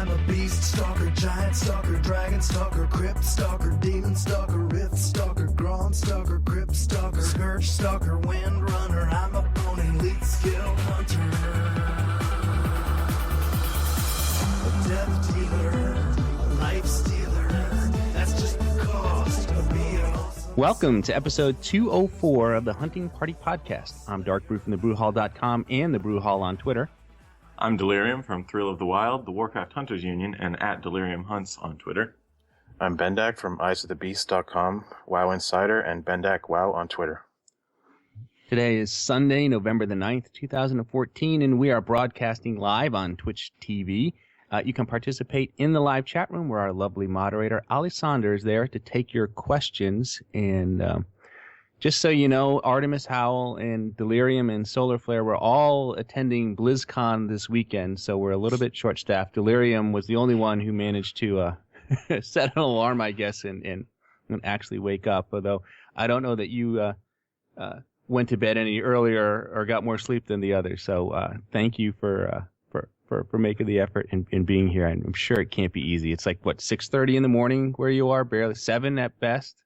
I'm a beast stalker, giant stalker, dragon stalker, crypt stalker, demon stalker, rift stalker, Grom stalker, crypt stalker, scourge stalker, wind runner. I'm a bone elite skill hunter, a death dealer, a life stealer. That's just the cost of being awesome. Welcome to episode 204 of the Hunting Party Podcast. I'm Darkbrew from thebrewhall.com and the Brew Hall on Twitter. I'm Delirium from Thrill of the Wild, the Warcraft Hunters Union, and at Delirium Hunts on Twitter. I'm Bendak from eyesofthebeast.com, WoW Insider, and Bendak WoW on Twitter. Today is Sunday, November the 9th, 2014, and we are broadcasting live on Twitch TV. You can participate in the live chat room where our lovely moderator, Alessandra, is there to take your questions. And just so you know, Artemis Howl and Delirium and Solar Flare were all attending Blizzcon this weekend, so we're a little bit short-staffed. Delirium was the only one who managed to set an alarm, I guess, and actually wake up, although I don't know that you went to bed any earlier or got more sleep than the others. So thank you for making the effort and being here. I'm sure it can't be easy. It's like, what, 6:30 in the morning where you are? Barely 7 at best?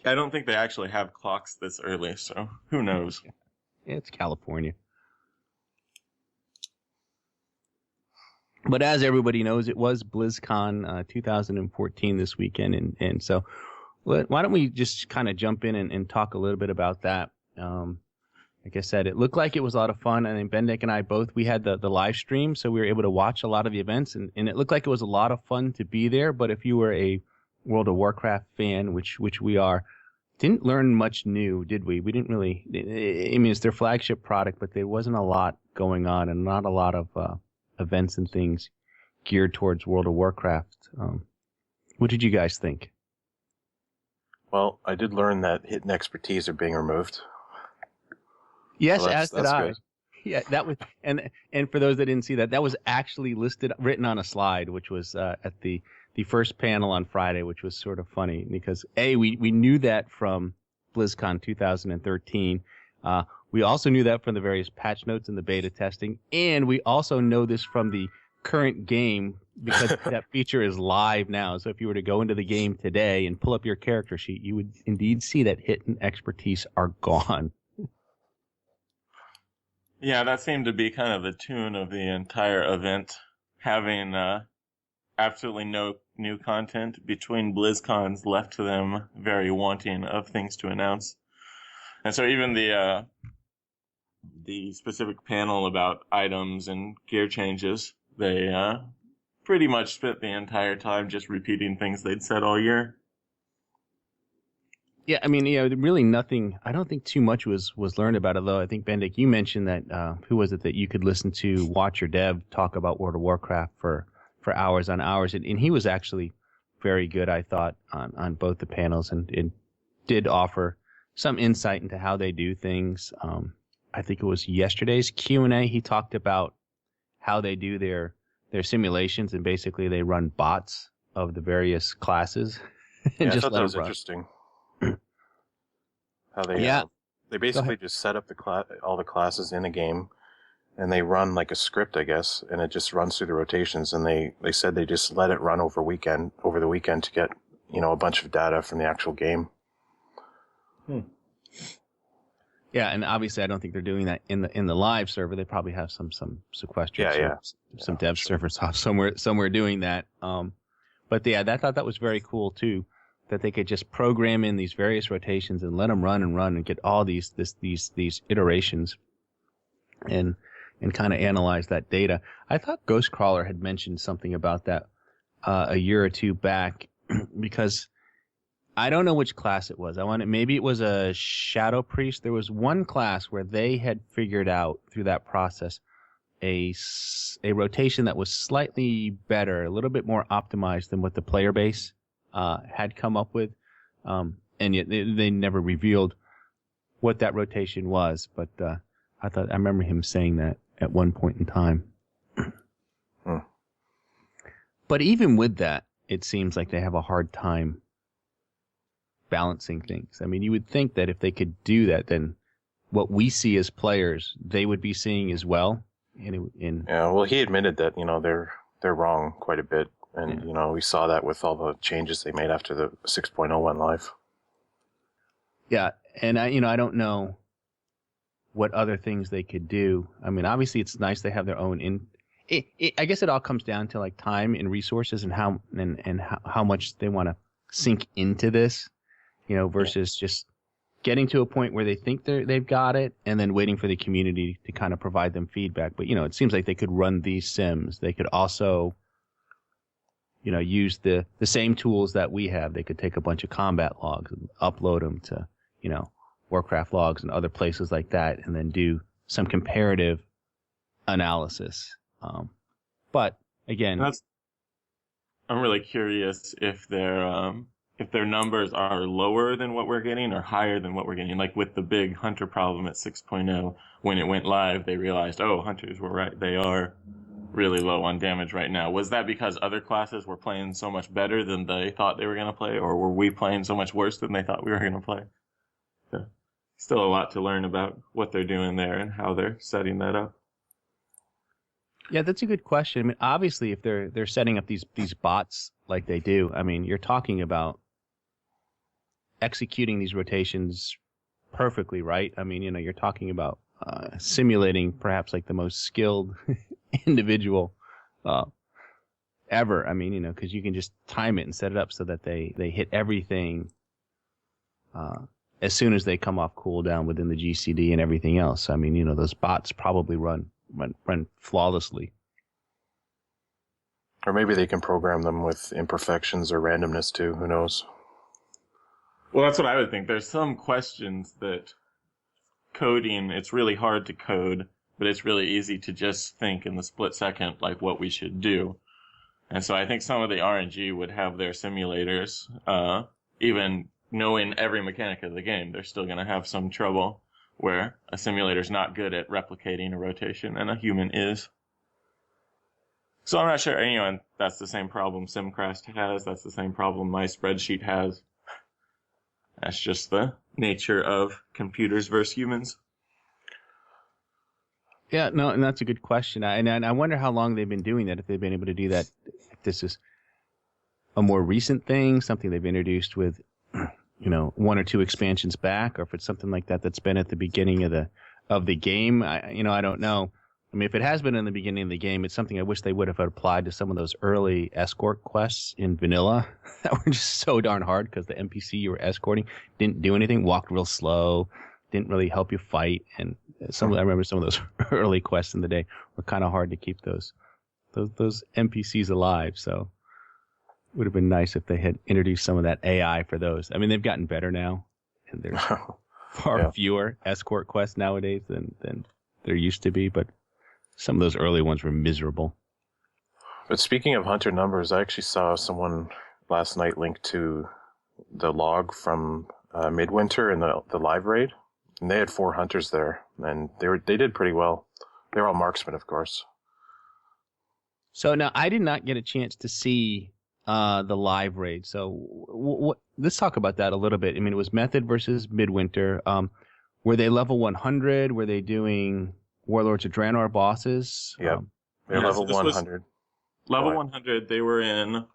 I don't think they actually have clocks this early, so who knows? It's California. But as everybody knows, it was BlizzCon 2014 this weekend, and so why don't we just kind of jump in and talk a little bit about that. Like I said, it looked like it was a lot of fun. I think Bendak and I both, we had the live stream, so we were able to watch a lot of the events, and it looked like it was a lot of fun to be there. But if you were a World of Warcraft fan, which we are, didn't learn much new, did we? We didn't really. I mean, it's their flagship product, but there wasn't a lot going on and not a lot of events and things geared towards World of Warcraft. What did you guys think? Well, I did learn that hidden expertise are being removed. Yes, so as did I. Good. Yeah, that was, and for those that didn't see that, that was actually written on a slide, which was at the first panel on Friday, which was sort of funny because we knew that from BlizzCon 2013. We also knew that from the various patch notes and the beta testing, and we also know this from the current game because that feature is live now. So if you were to go into the game today and pull up your character sheet, you would indeed see that hidden expertise are gone. Yeah, that seemed to be kind of the tune of the entire event, having absolutely no new content between BlizzCons left to them very wanting of things to announce. And so even the specific panel about items and gear changes, they pretty much spent the entire time just repeating things they'd said all year. Yeah, I mean, really nothing. I don't think too much was learned about it, though. I think, Bendak, you mentioned that, who was it that you could listen to Watch Your Dev talk about World of Warcraft for hours on hours, and he was actually very good, I thought, on both the panels, and did offer some insight into how they do things. I think it was yesterday's Q&A. He talked about how they do their simulations, and basically they run bots of the various classes. And I thought that was interesting. How they basically just set up all the classes in the game, and they run like a script, I guess, and it just runs through the rotations. And they said they just let it run over the weekend to get a bunch of data from the actual game. Yeah, and obviously I don't think they're doing that in the live server. They probably have some sequestered, some dev servers off somewhere doing that. But yeah, I thought that was very cool too, that they could just program in these various rotations and let them run and get all these iterations and kind of analyze that data. I thought Ghostcrawler had mentioned something about that a year or two back, because I don't know which class it was. Maybe it was a Shadow Priest. There was one class where they had figured out through that process a rotation that was slightly better, a little bit more optimized than what the player base had come up with, and yet they never revealed what that rotation was. But I remember him saying that at one point in time. But even with that, it seems like they have a hard time balancing things. I mean, you would think that if they could do that, then what we see as players, they would be seeing as well. Yeah, well, he admitted that, they're wrong quite a bit. And, we saw that with all the changes they made after the 6.0 went live. Yeah, and I don't know what other things they could do. I mean, obviously it's nice they have their own I guess it all comes down to like time and resources and how much they want to sink into this, versus just getting to a point where they think they've got it and then waiting for the community to kind of provide them feedback. But, it seems like they could run these sims. They could also, use the same tools that we have. They could take a bunch of combat logs and upload them to, Warcraft logs and other places like that, and then do some comparative analysis. But again, I'm really curious if their numbers are lower than what we're getting or higher than what we're getting. Like with the big hunter problem at 6.0, when it went live, they realized, oh, hunters were right. They are really low on damage right now. Was that because other classes were playing so much better than they thought they were going to play, or were we playing so much worse than they thought we were going to play? So, still a lot to learn about what they're doing there and how they're setting that up. Yeah, that's a good question. I mean, obviously, if they're setting up these bots like they do, I mean, you're talking about executing these rotations perfectly, right? I mean, you're talking about simulating perhaps like the most skilled individual ever. I mean, because you can just time it and set it up so that they hit everything as soon as they come off cooldown within the GCD and everything else. I mean, those bots probably run flawlessly. Or maybe they can program them with imperfections or randomness too. Who knows? Well, that's what I would think. There's some questions that coding, it's really hard to code, but it's really easy to just think in the split second like what we should do. And so I think some of the RNG would have their simulators, even knowing every mechanic of the game, they're still going to have some trouble where a simulator's not good at replicating a rotation and a human is. So I'm not sure, and that's the same problem Simcraft has, that's the same problem my spreadsheet has. That's just the nature of computers versus humans. Yeah, no, and that's a good question. And I wonder how long they've been doing that, if they've been able to do that. If this is a more recent thing, something they've introduced with, one or two expansions back, or if it's something like that that's been at the beginning of the game. I don't know. I mean, if it has been in the beginning of the game, it's something I wish they would have applied to some of those early escort quests in vanilla that were just so darn hard because the NPC you were escorting didn't do anything, walked real slow, didn't really help you fight. And I remember some of those early quests in the day were kind of hard to keep those NPCs alive. So it would have been nice if they had introduced some of that AI for those. I mean, they've gotten better now, and there's far fewer escort quests nowadays than there used to be, but some of those early ones were miserable. But speaking of hunter numbers, I actually saw someone last night link to the log from Midwinter in the live raid, and they had 4 hunters there, and they did pretty well. They're all marksmen, of course. So now I did not get a chance to see the live raid. So let's talk about that a little bit. I mean, it was Method versus Midwinter. Were they level 100? Were they doing Warlords of Draenor bosses? Yep. They're level 100. Level 100, they were in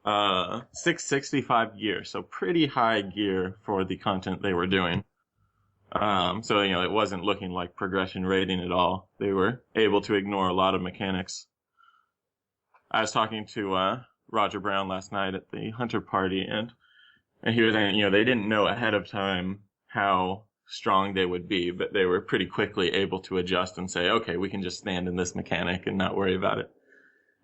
665 gear, so pretty high gear for the content they were doing. So, it wasn't looking like progression rating at all. They were able to ignore a lot of mechanics. I was talking to Roger Brown last night at the Hunter party, and he was saying, they didn't know ahead of time how strong they would be, but they were pretty quickly able to adjust and say, okay, we can just stand in this mechanic and not worry about it.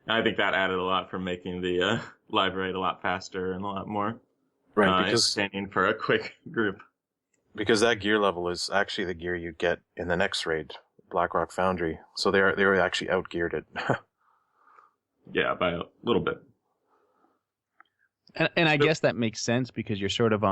And I think that added a lot for making the live raid a lot faster and a lot more entertaining for a quick group. Because that gear level is actually the gear you get in the next raid, Blackrock Foundry. So they were actually outgeared it. Yeah, by a little bit. And I guess that makes sense because you're sort of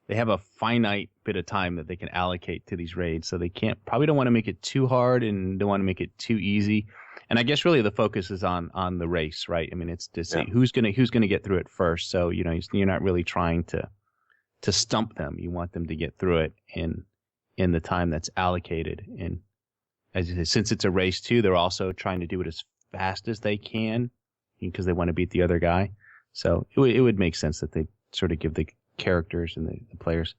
they have a finite bit of time that they can allocate to these raids, so they probably don't want to make it too hard and don't want to make it too easy. And I guess really the focus is on the race, right? I mean, it's to see who's gonna get through it first. So you're not really trying to stump them. You want them to get through it in the time that's allocated. And as you say, since it's a race too, they're also trying to do it as fast as they can. because they want to beat the other guy. So it would make sense that they sort of give the characters and the players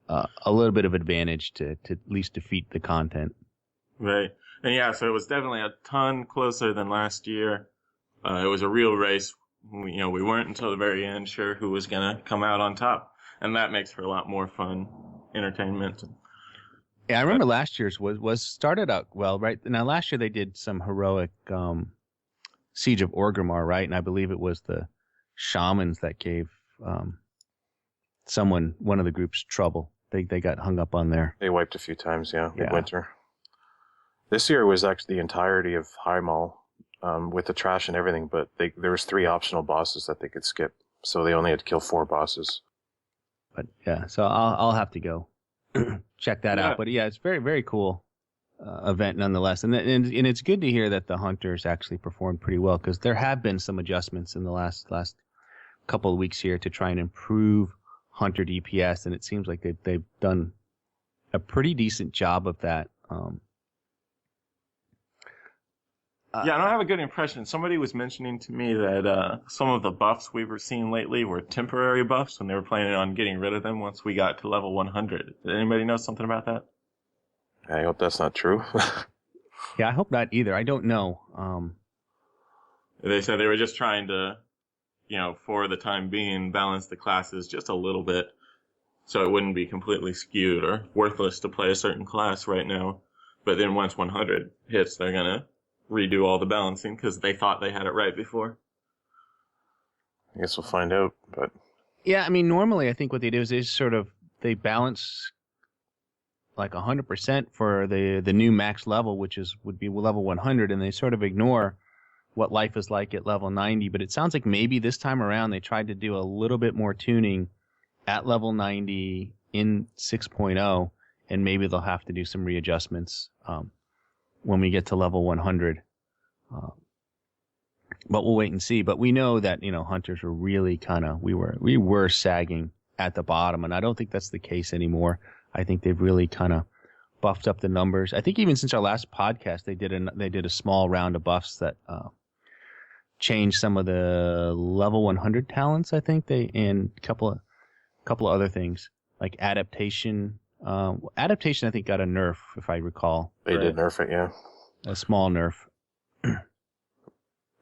a little bit of advantage to at least defeat the content. Right. And yeah, so it was definitely a ton closer than last year. It was a real race. We weren't until the very end sure who was going to come out on top. And that makes for a lot more fun entertainment. Yeah, I remember last year's was started out well, right? Now, last year they did some heroic Siege of Orgrimmar, right? And I believe it was the shamans that gave one of the groups trouble. They got hung up on there. They wiped a few times, midwinter. This year was actually the entirety of Highmall with the trash and everything, but there was 3 optional bosses that they could skip, so they only had to kill 4 bosses. But yeah, so I'll have to go check that out. But yeah, it's very, very cool event nonetheless, and it's good to hear that the hunters actually performed pretty well, because there have been some adjustments in the last couple of weeks here to try and improve hunter DPS, and it seems like they've done a pretty decent job of that. Yeah, and I have a good impression. Somebody was mentioning to me that some of the buffs we were seeing lately were temporary buffs, and they were planning on getting rid of them once we got to level 100. Did anybody know something about that? I hope that's not true. Yeah, I hope not either. I don't know. They said they were just trying to, for the time being, balance the classes just a little bit so it wouldn't be completely skewed or worthless to play a certain class right now. But then once 100 hits, they're going to redo all the balancing because they thought they had it right before. I guess we'll find out, but... Yeah, I mean, normally I think what they do is they balance like 100% for the new max level, which would be level 100, and they sort of ignore what life is like at level 90. But it sounds like maybe this time around they tried to do a little bit more tuning at level 90 in 6.0, and maybe they'll have to do some readjustments when we get to level 100. But we'll wait and see. But we know that, hunters were really we were sagging at the bottom, and I don't think that's the case anymore. I think they've really buffed up the numbers. I think even since our last podcast, they did a small round of buffs that changed some of the level 100 talents. I think and a couple of other things like adaptation. Adaptation, I think, got a nerf, if I recall. They did nerf it, yeah. A small nerf.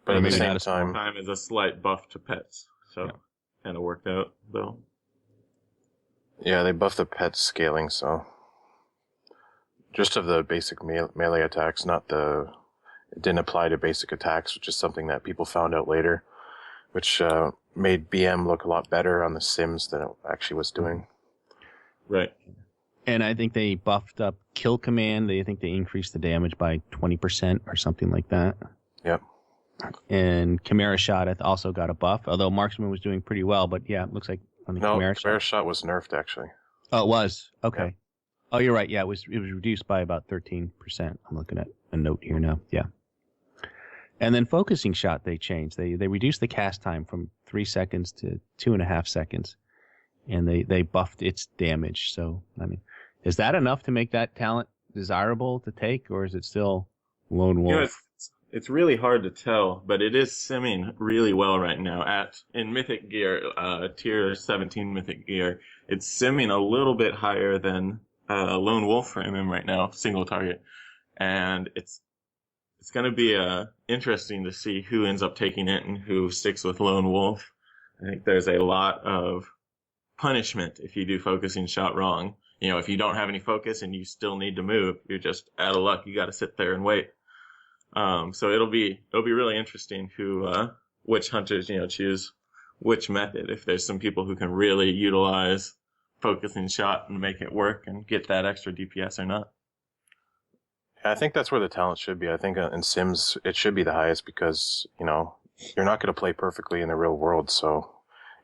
But at the same time is a slight buff to pets, so kind of worked out though. Yeah, they buffed the pet scaling, so just of the basic melee attacks, it didn't apply to basic attacks, which is something that people found out later, which made BM look a lot better on the Sims than it actually was doing. Right. And I think they buffed up kill command. I think they increased the damage by 20% or something like that. Yep. And Chimera Shot also got a buff, although Marksman was doing pretty well. But yeah, it looks like on the Chimera Shot was nerfed, actually. Oh, it was? Okay. Yeah. Oh, you're right. Yeah, it was reduced by about 13%. I'm looking at a note here now. Yeah. And then Focusing Shot they changed. They reduced the cast time from 3 seconds to 2.5 seconds. And they buffed its damage. So, I mean, is that enough to make that talent desirable to take, or is it still Lone Wolf? It's really hard to tell, but it is simming really well right now. In Mythic Gear, tier 17 Mythic Gear, it's simming a little bit higher than Lone Wolf for MM right now, single target. And it's going to be interesting to see who ends up taking it and who sticks with Lone Wolf. I think there's a lot of punishment if you do Focusing Shot wrong. If you don't have any focus and you still need to move, you're just out of luck. You got to sit there and wait. So it'll be really interesting which hunters, choose which method. If there's some people who can really utilize Focusing Shot and make it work and get that extra DPS or not. I think that's where the talent should be. I think in Sims, it should be the highest because, you're not going to play perfectly in the real world. So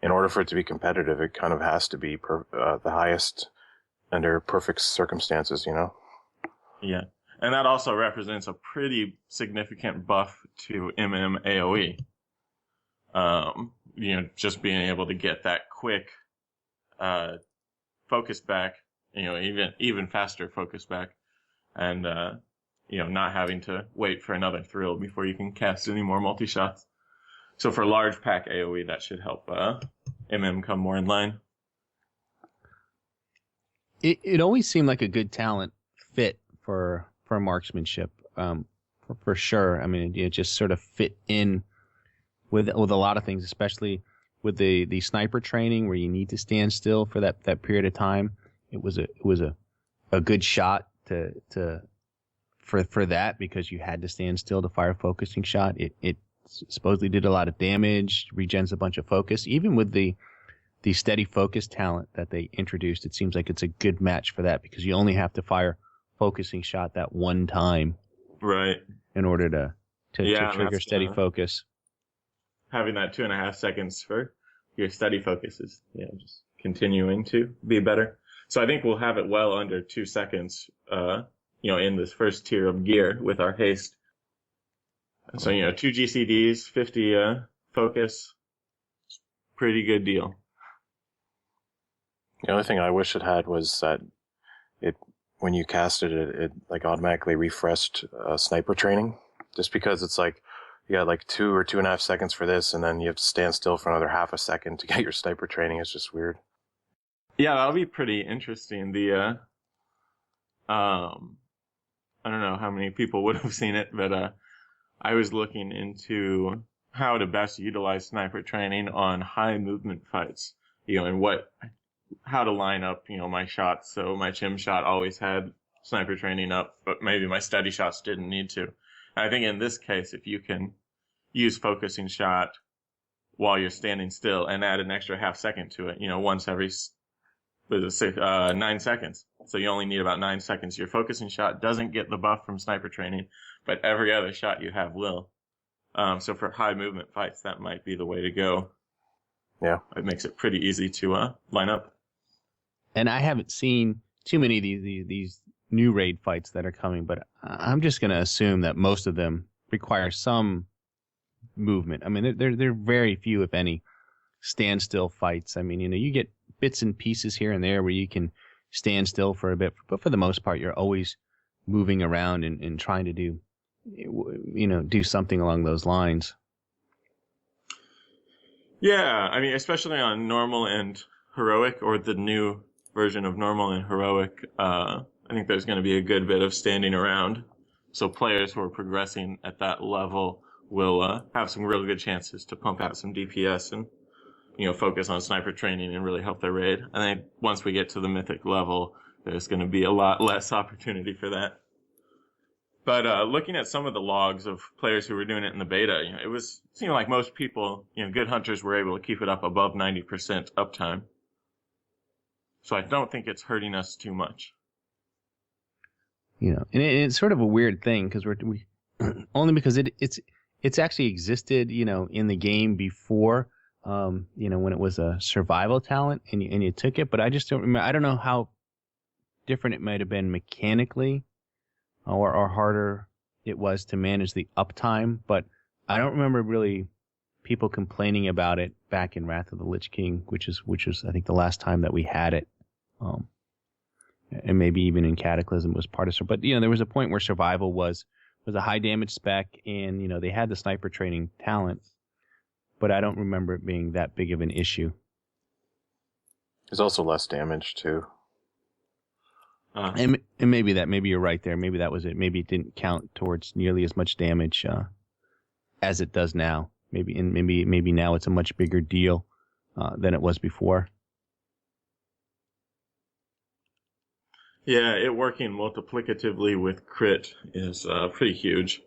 in order for it to be competitive, it kind of has to be the highest under perfect circumstances, Yeah. And that also represents a pretty significant buff to MM AoE. Just being able to get that quick focus back, even faster focus back, and not having to wait for another thrill before you can cast any more multi-shots. So for large pack AoE, that should help MM come more in line. It always seemed like a good talent fit for marksmanship, for sure. I mean, it just sort of fit in with a lot of things, especially with the sniper training where you need to stand still for that period of time. It was a good shot for that, because you had to stand still to fire a focusing shot. It supposedly did a lot of damage, regens a bunch of focus. Even with the steady focus talent that they introduced, it seems like it's a good match for that, because you only have to fire focusing shot that one time, right, in order to trigger steady focus. Having that 2.5 seconds for your steady focus is just continuing to be better. So I think we'll have it well under 2 seconds, in this first tier of gear with our haste. So 2 GCDs, 50 focus, pretty good deal. The only thing I wish it had was that when you casted it like automatically refreshed sniper training, just because it's like you got like 2 or 2.5 seconds for this, and then you have to stand still for another half a second to get your sniper training. It's just weird. Yeah, that'll be pretty interesting. I don't know how many people would have seen it, but I was looking into how to best utilize sniper training on high movement fights, and how to line up, my shots. So my chim shot always had sniper training up, but maybe my steady shots didn't need to. And I think in this case, if you can use focusing shot while you're standing still and add an extra half second to it, once every 9 seconds. So you only need about 9 seconds. Your focusing shot doesn't get the buff from sniper training, but every other shot you have will. So for high movement fights, that might be the way to go. Yeah. It makes it pretty easy to line up. And I haven't seen too many of these new raid fights that are coming, but I'm just going to assume that most of them require some movement. I mean, they're very few, if any, standstill fights. I mean, you get bits and pieces here and there where you can stand still for a bit, but for the most part, you're always moving around and trying to do something along those lines. Yeah, I mean, especially on normal and heroic, or the new version of normal and heroic, I think there's going to be a good bit of standing around. So players who are progressing at that level will have some real good chances to pump out some DPS and focus on sniper training and really help their raid. I think once we get to the mythic level, there's going to be a lot less opportunity for that. But looking at some of the logs of players who were doing it in the beta, it seemed like most people, good hunters, were able to keep it up above 90% uptime. So I don't think it's hurting us too much. And it's sort of a weird thing, because we only because it's actually existed, in the game before. When it was a survival talent and you took it, but I just don't remember. I don't know how different it might have been mechanically or harder it was to manage the uptime, but I don't remember really people complaining about it back in Wrath of the Lich King, which was I think the last time that we had it. And maybe even in Cataclysm was part of it. But there was a point where survival was a high damage spec, and they had the sniper training talent, but I don't remember it being that big of an issue. There's also less damage too. And maybe you're right there. Maybe that was it. Maybe it didn't count towards nearly as much damage as it does now. Maybe now it's a much bigger deal than it was before. Yeah, it working multiplicatively with crit is pretty huge.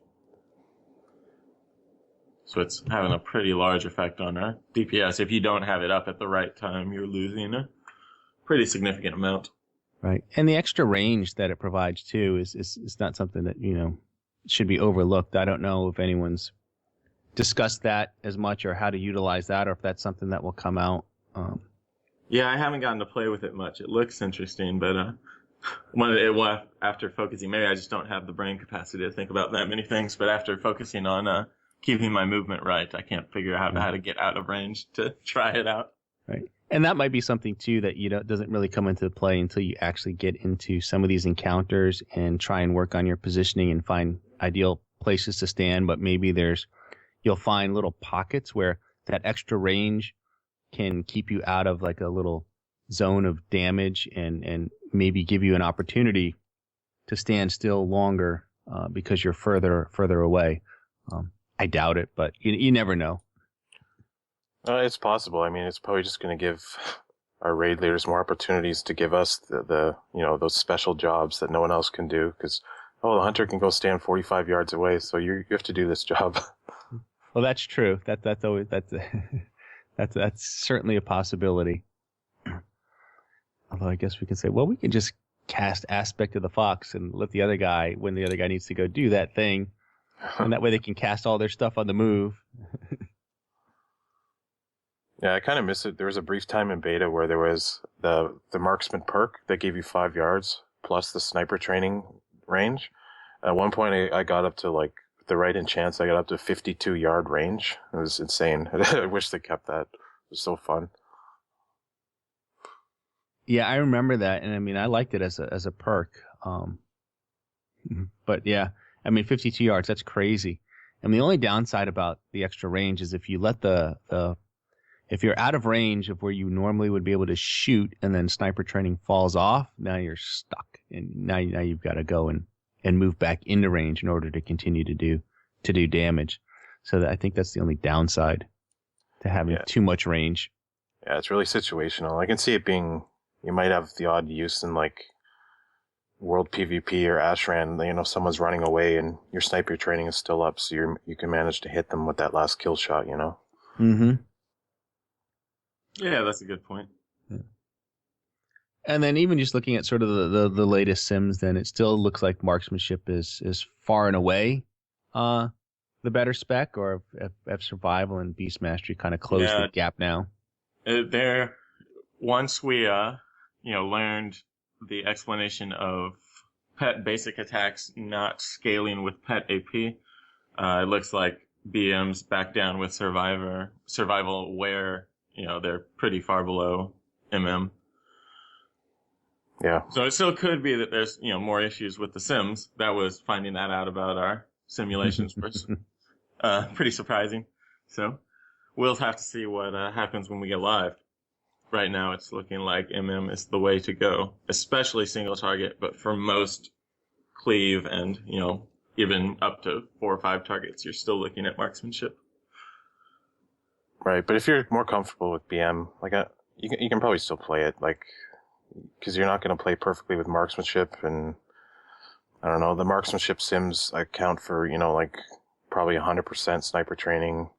So it's having a pretty large effect on our DPS. If you don't have it up at the right time, you're losing a pretty significant amount. Right. And the extra range that it provides too is not something that, should be overlooked. I don't know if anyone's discussed that as much, or how to utilize that, or if that's something that will come out. Yeah, I haven't gotten to play with it much. It looks interesting, but after focusing, maybe I just don't have the brain capacity to think about that many things, but after focusing on keeping my movement right, I can't figure out how to get out of range to try it out. Right. And that might be something too that doesn't really come into play until you actually get into some of these encounters and try and work on your positioning and find ideal places to stand. But maybe there's you'll find little pockets where that extra range can keep you out of like a little zone of damage and maybe give you an opportunity to stand still longer because you're further away. I doubt it, but you never know. It's possible. I mean, it's probably just going to give our raid leaders more opportunities to give us the those special jobs that no one else can do. Because the hunter can go stand 45 yards away, so you have to do this job. Well, that's true. That's always that's certainly a possibility. Although I guess we could say, well, we can just cast Aspect of the Fox and let the other guy, when the other guy needs to go do that thing, and that way they can cast all their stuff on the move. Yeah, I kind of miss it. There was a brief time in beta where there was the marksman perk that gave you 5 yards plus the sniper training range. At one point, I got up to like the right in chance. I got up to 52-yard range. It was insane. I wish they kept that. It was so fun. Yeah, I remember that, and I mean, I liked it as a perk. But yeah, I mean, 52 yards, that's crazy. And the only downside about the extra range is if you let if you're out of range of where you normally would be able to shoot, and then sniper training falls off, now you're stuck, and now you've got to go and move back into range in order to continue to do damage. So I think that's the only downside to having too much range. Yeah, it's really situational. I can see it being. You might have the odd use in like World PvP or Ashran. Someone's running away and your sniper training is still up, so you can manage to hit them with that last kill shot. Mm-hmm. Yeah, that's a good point. Yeah. And then even just looking at sort of the latest sims, then it still looks like marksmanship is far and away the better spec, or if survival and beast mastery kind of close the gap now. Once we learned the explanation of pet basic attacks not scaling with pet AP, it looks like BM's back down with survival where they're pretty far below MM. Yeah. So it still could be that there's more issues with the sims. That was finding that out about our simulations was pretty surprising. So we'll have to see what happens when we get live. Right now, it's looking like MM is the way to go, especially single target. But for most cleave and even up to 4 or 5 targets, you're still looking at marksmanship. Right, but if you're more comfortable with BM, you can probably still play it, because you're not going to play perfectly with marksmanship, and I don't know, the marksmanship sims account for probably 100% sniper training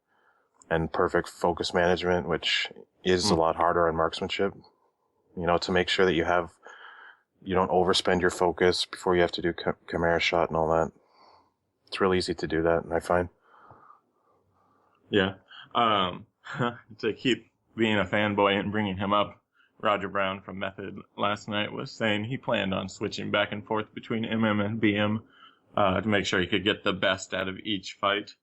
and perfect focus management, which is a lot harder on marksmanship. To make sure that you don't overspend your focus before you have to do Chimera shot and all that. It's real easy to do that, I find. Yeah. To keep being a fanboy and bringing him up, Roger Brown from Method last night was saying he planned on switching back and forth between MM and BM to make sure he could get the best out of each fight.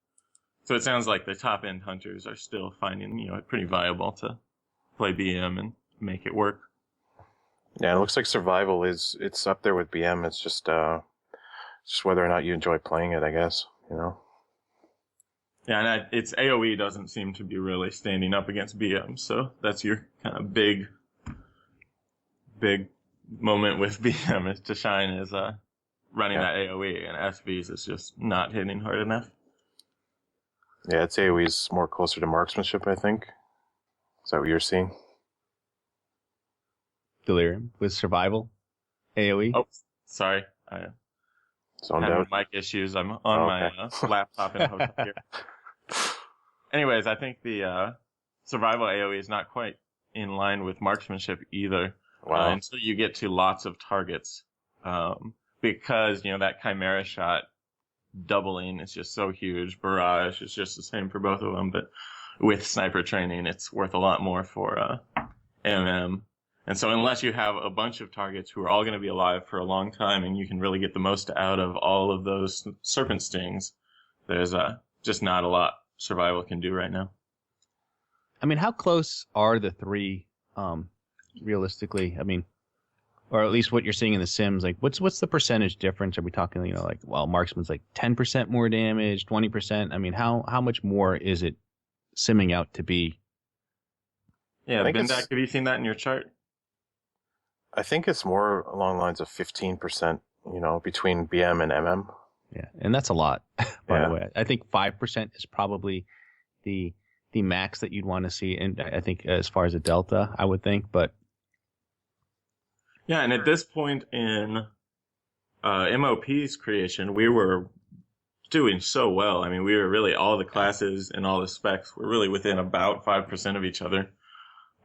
So it sounds like the top-end hunters are still finding it pretty viable to play BM and make it work. Yeah, it looks like survival it's up there with BM. It's just whether or not you enjoy playing it, I guess. Yeah, and its AoE doesn't seem to be really standing up against BM, so that's your kind of big moment with BM is to shine is running that AoE, and SVs is just not hitting hard enough. Yeah, its AoE is more closer to marksmanship, I think. Is that what you're seeing? Delirium with survival AoE. Oh, sorry. I have mic issues. I'm on my laptop in the hotel here. Anyways, I think the survival AoE is not quite in line with marksmanship either. Wow. Until you get to lots of targets. Because, that Chimera shot doubling is just so huge. Barrage is just the same for both of them, but with sniper training, it's worth a lot more for MM. And so unless you have a bunch of targets who are all going to be alive for a long time and you can really get the most out of all of those serpent stings, there's just not a lot survival can do right now. I mean, how close are the three realistically? I mean, or at least what you're seeing in the Sims, like what's the percentage difference? Are we talking, like, well, Marksman's like 10% more damage, 20%? I mean, how much more is it simming out to be? Yeah, Bendak, have you seen that in your chart? I think it's more along the lines of 15%, between BM and MM. Yeah, and that's a lot, by the way. I think 5% is probably the max that you'd want to see, and I think as far as a delta, I would think, but... Yeah, and at this point in MOP's creation, we were doing so well. I mean, we were really, all the classes and all the specs were really within about 5% of each other.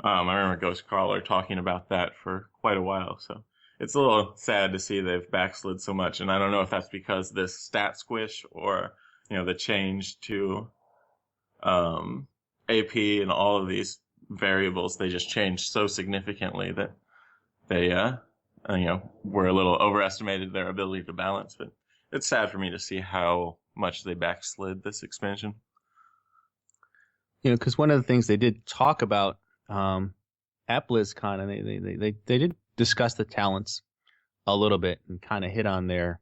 I remember Ghost Crawler talking about that for quite a while, so it's a little sad to see they've backslid so much, and I don't know if that's because this stat squish or, the change to AP and all of these variables, they just changed so significantly that they, were a little overestimated their ability to balance. But it's sad for me to see how much they backslid this expansion. Because one of the things they did talk about at BlizzCon, and they did discuss the talents a little bit and kind of hit on at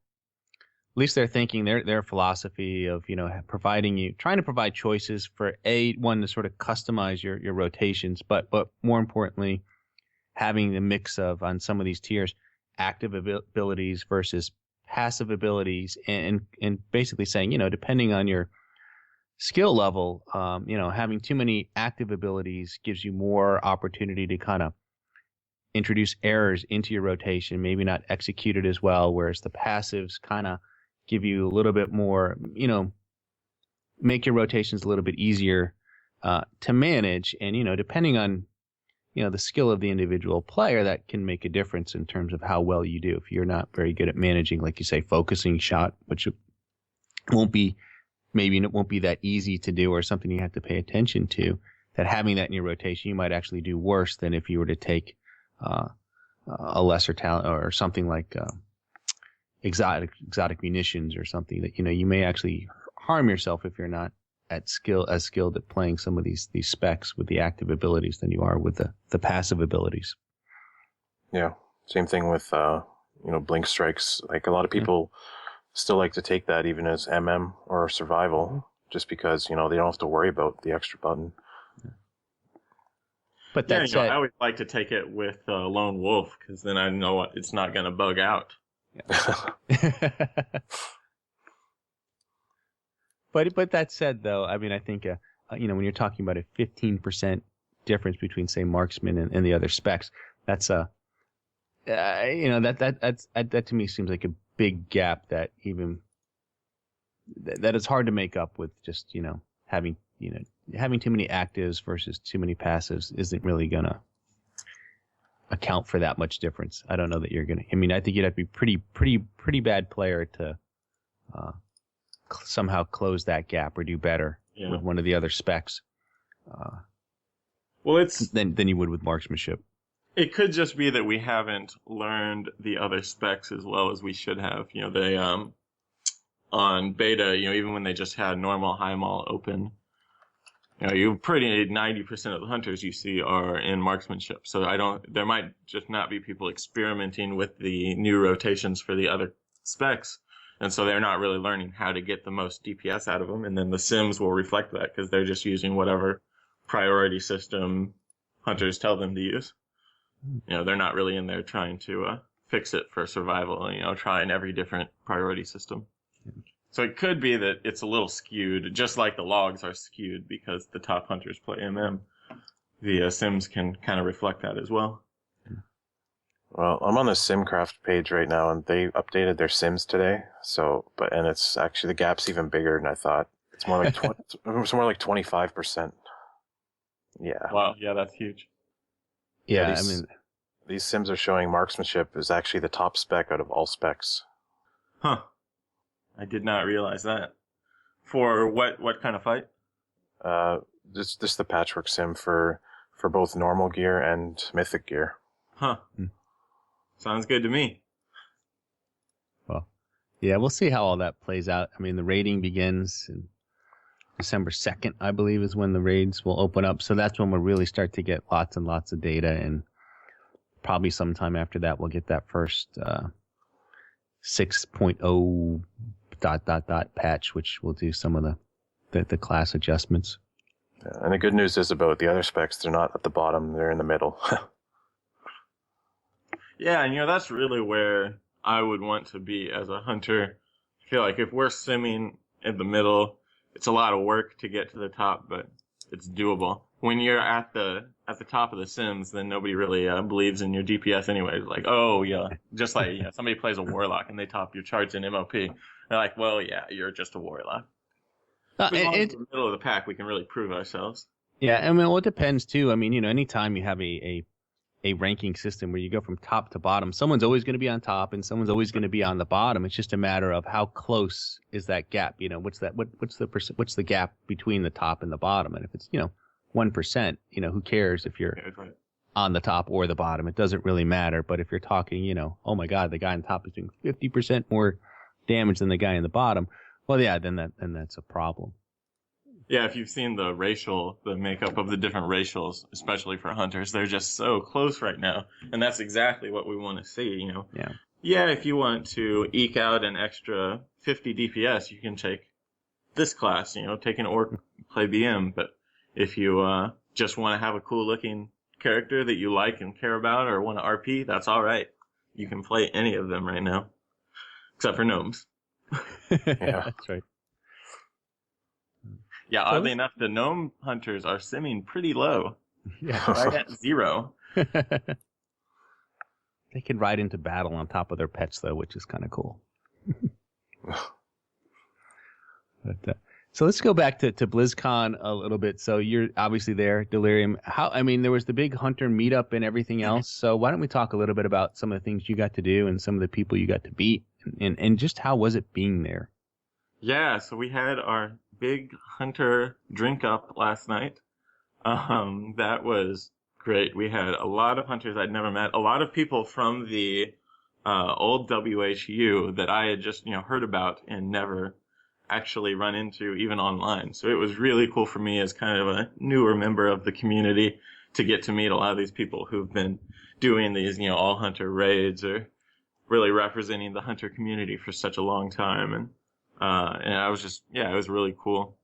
least their thinking, their philosophy of, trying to provide choices for one to sort of customize your rotations, but more importantly, having the mix of, on some of these tiers, active abilities versus passive abilities, and basically saying, depending on your skill level, having too many active abilities gives you more opportunity to kind of introduce errors into your rotation, maybe not execute it as well, whereas the passives kind of give you a little bit more, make your rotations a little bit easier to manage. And, depending on, the skill of the individual player, that can make a difference in terms of how well you do. If you're not very good at managing, like you say, focusing shot, which maybe it won't be that easy to do, or something you have to pay attention to, that having that in your rotation, you might actually do worse than if you were to take a lesser talent or something like exotic munitions or something that, you may actually harm yourself if you're not as skilled at playing some of these specs with the active abilities than you are with the passive abilities. Yeah. Same thing with, blink strikes. Like, a lot of people still like to take that even as MM or survival, just because, they don't have to worry about the extra button. But that said, I always like to take it with Lone Wolf, because then I know it's not going to bug out. Yeah. But that said, though, I mean, I think when you're talking about a 15% difference between, say, Marksman and the other specs, that's that to me seems like a big gap that even that it's hard to make up with just having too many actives versus too many passives isn't really gonna account for that much difference. I don't know that you're gonna. I mean, I think you'd have to be pretty bad player to somehow close that gap or do better with one of the other specs. Well, it's than you would with marksmanship. It could just be that we haven't learned the other specs as well as we should have. They on beta, even when they just had normal high mall open, you pretty 90% of the hunters you see are in marksmanship. So there might just not be people experimenting with the new rotations for the other specs. And so they're not really learning how to get the most DPS out of them. And then the Sims will reflect that because they're just using whatever priority system hunters tell them to use. They're not really in there trying to fix it for survival, trying every different priority system. So it could be that it's a little skewed, just like the logs are skewed because the top hunters play MM. The Sims can kind of reflect that as well. Well, I'm on the SimCraft page right now, and they updated their Sims today. And it's actually, the gap's even bigger than I thought. It's more like it's more like 25%. Yeah. Wow. Yeah, that's huge. Yeah, these Sims are showing marksmanship is actually the top spec out of all specs. Huh. I did not realize that. For what kind of fight? This the patchwork sim for both normal gear and mythic gear. Huh. Sounds good to me. Well, yeah, we'll see how all that plays out. I mean, the raiding begins in December 2nd, I believe, is when the raids will open up. So that's when we'll really start to get lots and lots of data and probably sometime after that we'll get that first 6.0 ... patch, which will do some of the class adjustments. Yeah, and the good news is about the other specs, they're not at the bottom, they're in the middle. Yeah, and that's really where I would want to be as a hunter. I feel like if we're simming in the middle, it's a lot of work to get to the top, but it's doable. When you're at the top of the sims, then nobody really believes in your DPS anyway. Like, oh yeah, just like somebody plays a warlock and they top your charts in MOP. They're like, well, yeah, you're just a warlock. As long as in the middle of the pack, we can really prove ourselves. Yeah, I mean, well, it depends too. I mean, anytime you have a ranking system where you go from top to bottom, someone's always going to be on top and someone's always going to be on the bottom. It's just a matter of how close is that gap. What's the gap between the top and the bottom? And if it's 1%, who cares if you're on the top or the bottom? It doesn't really matter. But if you're talking, oh my God, the guy on top is doing 50% more damage than the guy in the bottom, well, yeah, then that's a problem. Yeah, if you've seen the makeup of the different racials, especially for hunters, they're just so close right now. And that's exactly what we want to see, Yeah. Yeah, if you want to eke out an extra 50 DPS, you can take this class, take an orc, play BM. But if you just want to have a cool looking character that you like and care about or want to RP, that's all right. You can play any of them right now. Except for gnomes. Yeah, that's right. Yeah, oddly enough, the gnome hunters are simming pretty low. Yeah, right at 0. They can ride into battle on top of their pets, though, which is kind of cool. But so let's go back to BlizzCon a little bit. So you're obviously there, Delirium. There was the big hunter meetup and everything else. So why don't we talk a little bit about some of the things you got to do and some of the people you got to beat, and just how was it being there? Yeah, so we had our big hunter drink up last night. That was great. We had a lot of hunters I'd never met, a lot of people from the old WHU that I had just heard about and never actually run into even online. So it was really cool for me as kind of a newer member of the community to get to meet a lot of these people who've been doing these all hunter raids or really representing the hunter community for such a long time. And I was just, it was really cool.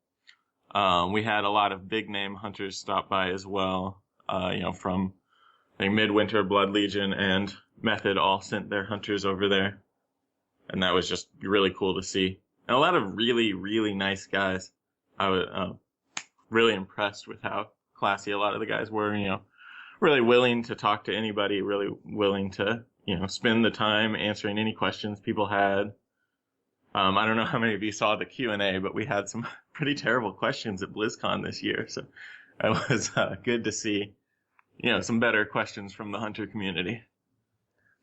We had a lot of big name hunters stop by as well. From I think Midwinter, Blood Legion, and Method all sent their hunters over there. And that was just really cool to see. And a lot of really, really nice guys. I was really impressed with how classy a lot of the guys were, really willing to talk to anybody, really willing to, spend the time answering any questions people had. I don't know how many of you saw the Q&A, but we had some pretty terrible questions at BlizzCon this year. So it was good to see, some better questions from the hunter community.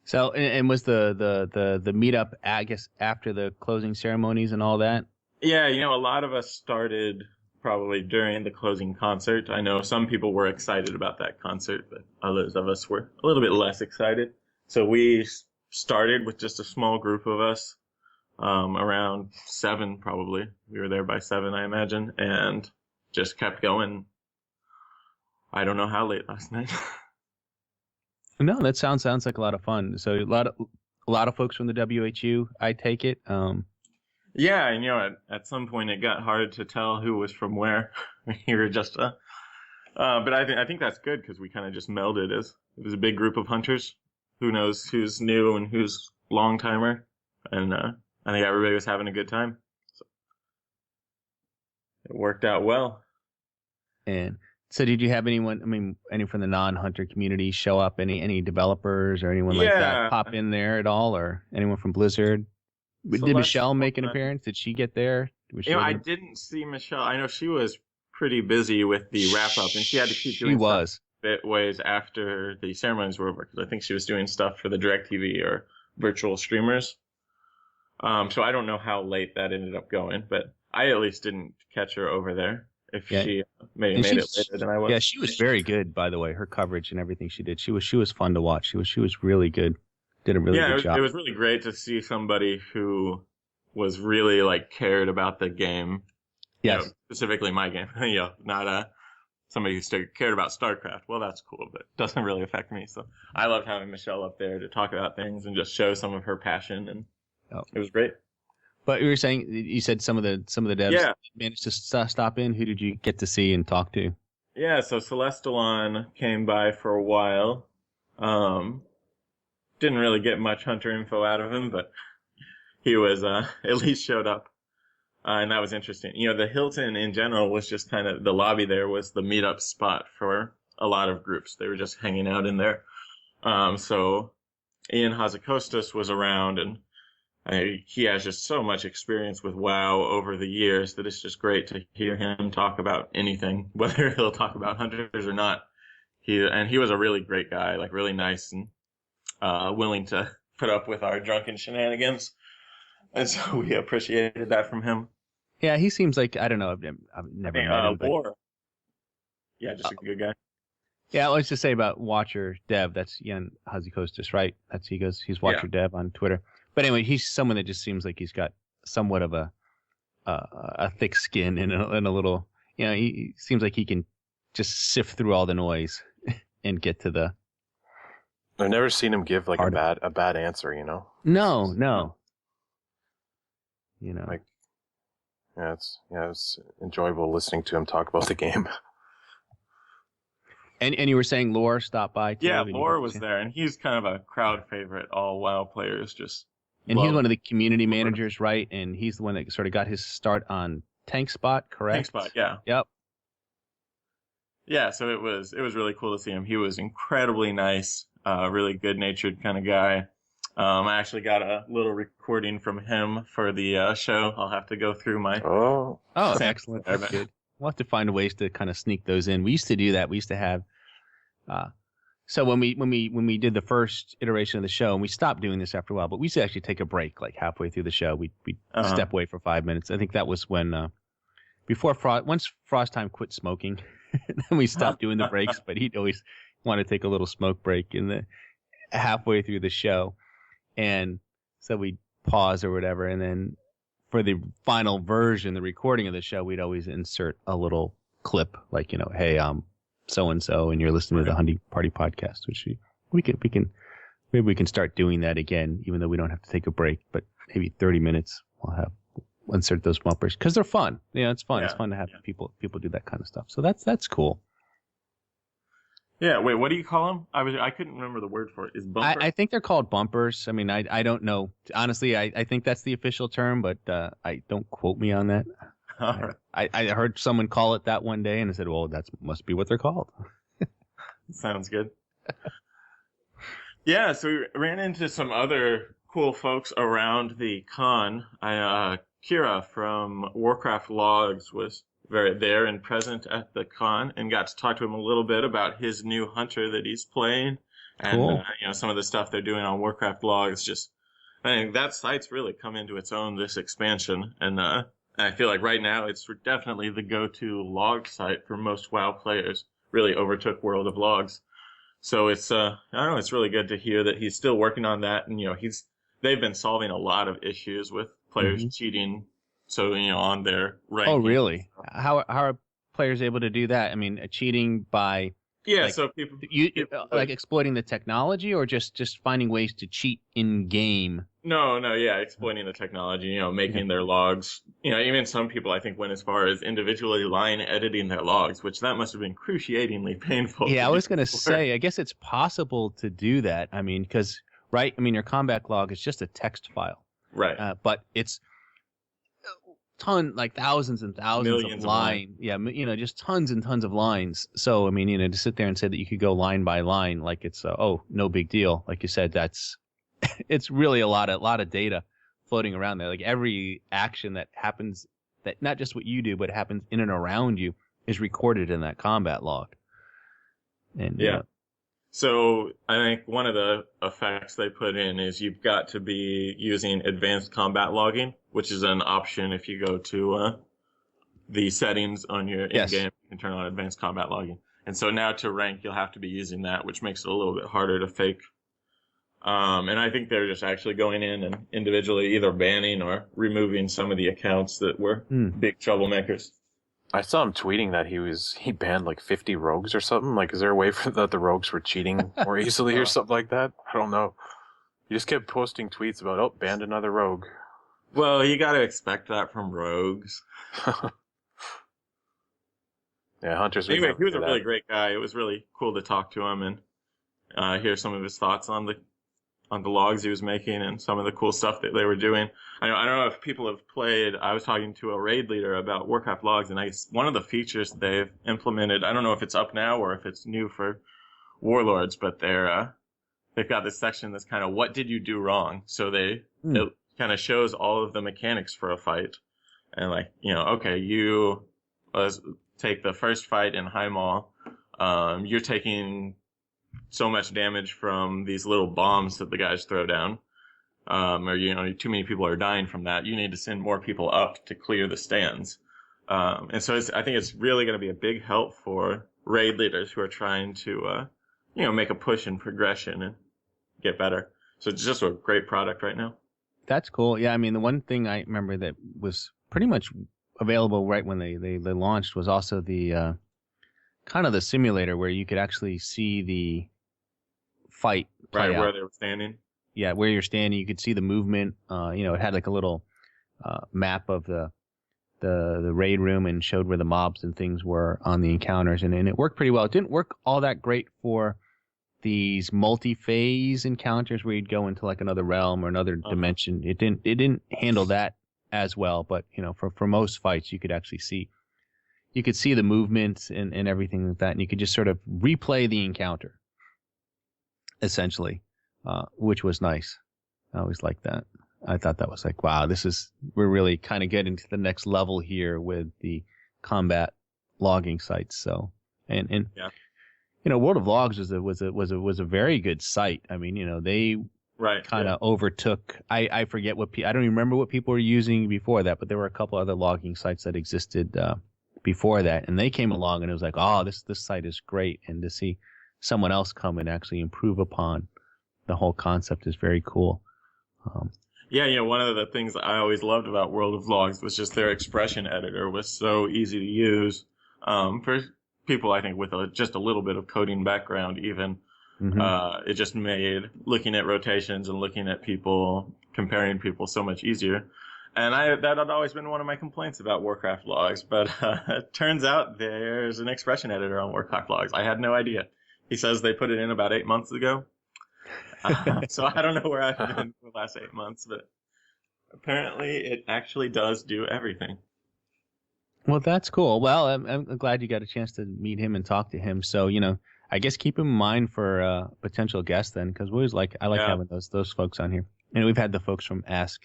So, and was the meetup, I guess, after the closing ceremonies and all that? Yeah, a lot of us started probably during the closing concert. I know some people were excited about that concert, but others of us were a little bit less excited. So we started with just a small group of us, around 7 probably. We were there by 7, I imagine, and just kept going. I don't know how late last night. No, that sounds like a lot of fun. So a lot of folks from the WHO, I take it. Yeah, at some point it got hard to tell who was from where. You were just, but I think that's good because we kind of just melded as it was a big group of hunters. Who knows who's new and who's long timer, and I think everybody was having a good time. So it worked out well. And so did you have anyone, any from the non-hunter community show up? Any developers or anyone like that pop in there at all? Or anyone from Blizzard? Did Michelle make an appearance? Did she get there? I didn't see Michelle. I know she was pretty busy with the wrap-up, and she had to keep doing stuff a bit ways after the ceremonies were over, because I think she was doing stuff for the DirecTV or virtual streamers. So I don't know how late that ended up going, but I at least didn't catch her over there. If she made it later than I was. Yeah, she was very good, by the way. Her coverage and everything she did. She was fun to watch. She was really good. Did a really good job. It was really great to see somebody who was really cared about the game. Yes. Specifically my game. Not somebody who cared about StarCraft. Well, that's cool, but it doesn't really affect me. So I loved having Michelle up there to talk about things and just show some of her passion, and it was great. But you said some of the devs managed to stop in. Who did you get to see and talk to? Yeah, so Celestalon came by for a while. Didn't really get much Hunter info out of him, but he was at least showed up. And that was interesting. The Hilton in general was just kind of, the lobby there was the meetup spot for a lot of groups. They were just hanging out in there. So Ian Hazakostas was around, and he has just so much experience with WoW over the years that it's just great to hear him talk about anything, whether he'll talk about hunters or not. He was a really great guy, like really nice and willing to put up with our drunken shenanigans. And so we appreciated that from him. Yeah, he seems like, I don't know, I've never met him. But... Yeah, just a good guy. Yeah, let's just say about Watcher Dev, that's Ian Hazakostas, right? He's Watcher Dev on Twitter. But anyway, he's someone that just seems like he's got somewhat of a thick skin and a little, he seems like he can just sift through all the noise and get to the... I've never seen him give like a bad answer, No. Like, it's enjoyable listening to him talk about the game. And you were saying Lore stopped by too? Yeah, Lore was there, and he's kind of a crowd favorite. All WoW players just And he's one of the community managers, right? And he's the one that sort of got his start on Tank Spot, correct? Tank Spot, yeah. Yep. Yeah, so it was really cool to see him. He was incredibly nice, really good-natured kind of guy. I actually got a little recording from him for the show. I'll have to go through my... Oh, excellent. That's good. We'll have to find ways to kind of sneak those in. We used to do that. We used to have... So when we did the first iteration of the show, and we stopped doing this after a while, but we used to actually take a break, like halfway through the show. We'd step away for 5 minutes. I think that was when... once Frosttime quit smoking, then we stopped doing the breaks, but he'd always want to take a little smoke break in the halfway through the show. And so we'd pause or whatever, and then for the final version, the recording of the show, we'd always insert a little clip, like, hey, so-and-so, and you're listening to the Hunting Party podcast, which maybe we can start doing that again, even though we don't have to take a break, but maybe 30 minutes we'll insert those bumpers, because they're fun. It's fun. Yeah, it's fun to have people do that kind of stuff. So that's cool. Yeah, wait, what do you call them? I couldn't remember the word for it. Is bumper? I think they're called bumpers. I mean, I don't know. Honestly, I think that's the official term, but I don't quote me on that. Right. I heard someone call it that one day, and I said, well, that must be what they're called. Sounds good. Yeah, so we ran into some other cool folks around the con. Kira from Warcraft Logs was there and present at the con, and got to talk to him a little bit about his new hunter that he's playing, and cool. Some of the stuff they're doing on Warcraft Logs. Just, I think that site's really come into its own this expansion, and I feel like right now it's definitely the go-to log site for most WoW players. Really overtook World of Logs, so it's I don't know, it's really good to hear that he's still working on that, and they've been solving a lot of issues with players cheating. So, on their ranking. Oh, really? How are players able to do that? I mean, cheating by... Yeah, so people... like exploiting the technology, or just finding ways to cheat in-game? No, exploiting the technology, making their logs. Even some people, I think, went as far as individually line editing their logs, which that must have been excruciatingly painful. Yeah, I was going to say, I guess it's possible to do that. I mean, because, right, your combat log is just a text file. Right. But it's... thousands and thousands Millions of lines. Yeah, just tons and tons of lines. So, I mean, to sit there and say that you could go line by line, like it's, no big deal. Like you said, it's really a lot of data floating around there. Like every action that happens, that not just what you do, but happens in and around you, is recorded in that combat log. And yeah. So I think one of the effects they put in is you've got to be using advanced combat logging, which is an option if you go to the settings on your in-game. You can turn on advanced combat logging. And so now to rank, you'll have to be using that, which makes it a little bit harder to fake. And I think they're just actually going in and individually either banning or removing some of the accounts that were big troublemakers. I saw him tweeting that he banned like 50 rogues or something. Like, is there a way for that the rogues were cheating more easily or something like that? I don't know. He just kept posting tweets about, oh, banned another rogue. Well, you got to expect that from rogues. Yeah, Hunter's. Anyway, he was a really great guy. It was really cool to talk to him and hear some of his thoughts on the logs he was making and some of the cool stuff that they were doing. I don't know if people have played. I was talking to a raid leader about Warcraft logs, and I guess one of the features they've implemented, I don't know if it's up now or if it's new for Warlords, but they've got this section that's kind of what did you do wrong? So it kind of shows all of the mechanics for a fight. And like, okay, let's take the first fight in High Mall. You're taking so much damage from these little bombs that the guys throw down. Or, too many people are dying from that. You need to send more people up to clear the stands. And so I think it's really going to be a big help for raid leaders who are trying to, make a push in progression and get better. So it's just a great product right now. That's cool. Yeah, I mean, the one thing I remember that was pretty much available right when they launched was also the kind of the simulator where you could actually see the fight play out. Where they were standing. Yeah, where you're standing, you could see the movement. It had like a little map of the raid room and showed where the mobs and things were on the encounters, and it worked pretty well. It didn't work all that great for these multi-phase encounters where you'd go into like another realm or another dimension. It didn't handle that as well, but for most fights you could actually see the movements and everything like that, and you could just sort of replay the encounter essentially, which was nice. I always liked that. I thought that was like, wow, we're really kind of getting to the next level here with the combat logging sites. So and yeah. World of Logs was a very good site. I mean, they kind of overtook. I forget I don't even remember what people were using before that, but there were a couple other logging sites that existed before that, and they came along, and it was like, oh, this site is great, and to see someone else come and actually improve upon the whole concept is very cool. One of the things I always loved about World of Logs was just their expression editor was so easy to use. For people, I think, with just a little bit of coding background even, it just made looking at rotations and looking at people, comparing people so much easier. And that had always been one of my complaints about Warcraft logs, but it turns out there's an expression editor on Warcraft logs. I had no idea. He says they put it in about 8 months ago. So I don't know where I've been for the last 8 months, but apparently it actually does do everything. Well, that's cool. Well, I'm glad you got a chance to meet him and talk to him. So, I guess keep him in mind for potential guests then, because we always I like having those folks on here. And we've had the folks from Ask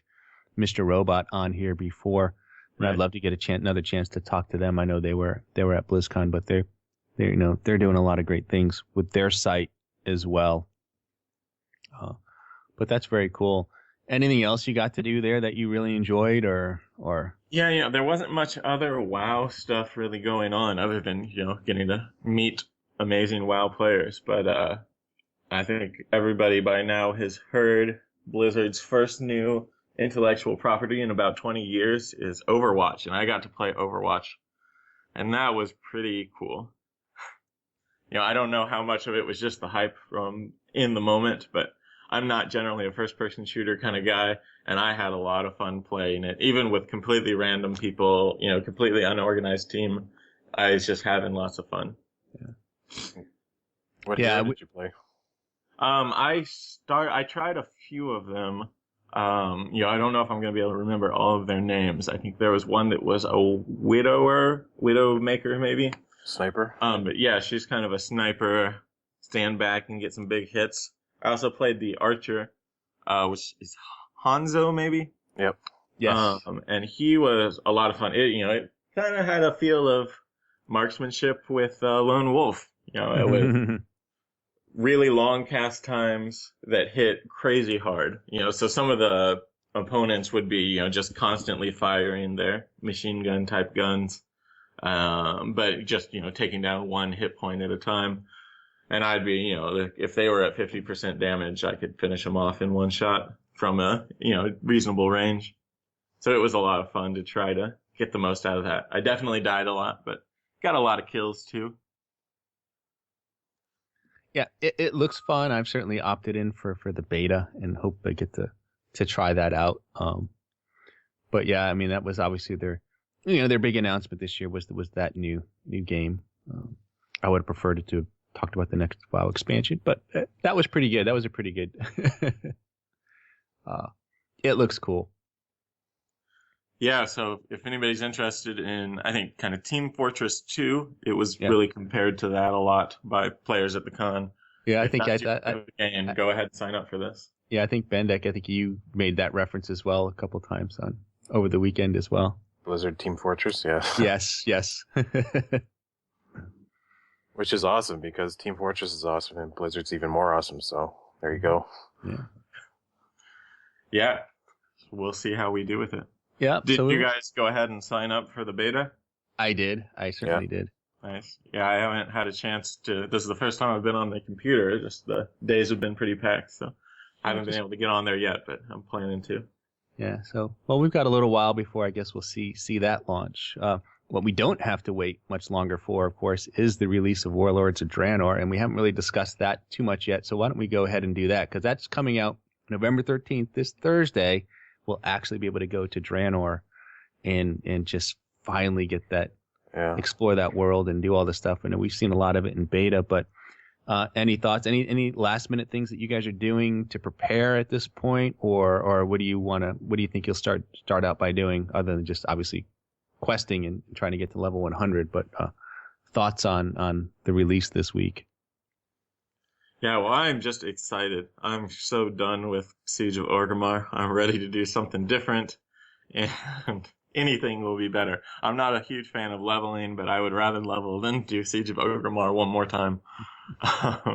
Mr. Robot on here before, and I'd love to get another chance to talk to them. I know they were at BlizzCon, but they're doing a lot of great things with their site as well. But that's very cool. Anything else you got to do there that you really enjoyed, or? Yeah, there wasn't much other WoW stuff really going on other than, getting to meet amazing WoW players. But I think everybody by now has heard Blizzard's first new intellectual property in about 20 years is Overwatch, and I got to play Overwatch, and that was pretty cool. I don't know how much of it was just the hype from in the moment, but I'm not generally a first-person shooter kind of guy, and I had a lot of fun playing it, even with completely random people, completely unorganized team. I was just having lots of fun. Yeah. What hero did you play? I tried a few of them. I don't know if I'm going to be able to remember all of their names. I think there was one that was a Widowmaker, maybe. Sniper? But yeah, she's kind of a sniper, stand back and get some big hits. I also played the Archer, which is Hanzo, maybe? Yep. Yes. And he was a lot of fun. It kind of had a feel of marksmanship with Lone Wolf. It was really long cast times that hit crazy hard. So some of the opponents would be, just constantly firing their machine gun type guns, but just, taking down one hit point at a time. And I'd be, if they were at 50% damage, I could finish them off in one shot from a, reasonable range. So it was a lot of fun to try to get the most out of that. I definitely died a lot, but got a lot of kills too. Yeah, it looks fun. I've certainly opted in for the beta and hope I get to try that out. But yeah, I mean, that was obviously their big announcement this year was that new game. I would have preferred it to have talked about the next WoW expansion, but that was pretty good. That was a pretty good. It looks cool. Yeah, so if anybody's interested in, I think, kind of Team Fortress 2, it was really compared to that a lot by players at the con. Yeah, I if think go ahead and sign up for this. Yeah, I think Bendak, you made that reference as well a couple times over the weekend as well. Blizzard Team Fortress, yeah. Yes. Which is awesome because Team Fortress is awesome and Blizzard's even more awesome. So there you go. Yeah, we'll see how we do with it. Yeah. Did you guys go ahead and sign up for the beta? I did. I certainly did. Nice. Yeah, I haven't had a chance to. This is the first time I've been on the computer. Just the days have been pretty packed, so I haven't been able to get on there yet, but I'm planning to. Yeah. So, well, we've got a little while before I guess we'll see that launch. What we don't have to wait much longer for, of course, is the release of Warlords of Draenor, and we haven't really discussed that too much yet. So why don't we go ahead and do that? Because that's coming out November 13th, this Thursday. We'll actually be able to go to Draenor and just finally get that, explore that world and do all this stuff. And we've seen a lot of it in beta, but any thoughts, any last minute things that you guys are doing to prepare at this point, or what do you think you'll start out by doing other than just obviously questing and trying to get to level 100, but thoughts on the release this week? Yeah, well, I'm just excited. I'm so done with Siege of Orgrimmar. I'm ready to do something different, and anything will be better. I'm not a huge fan of leveling, but I would rather level than do Siege of Orgrimmar one more time.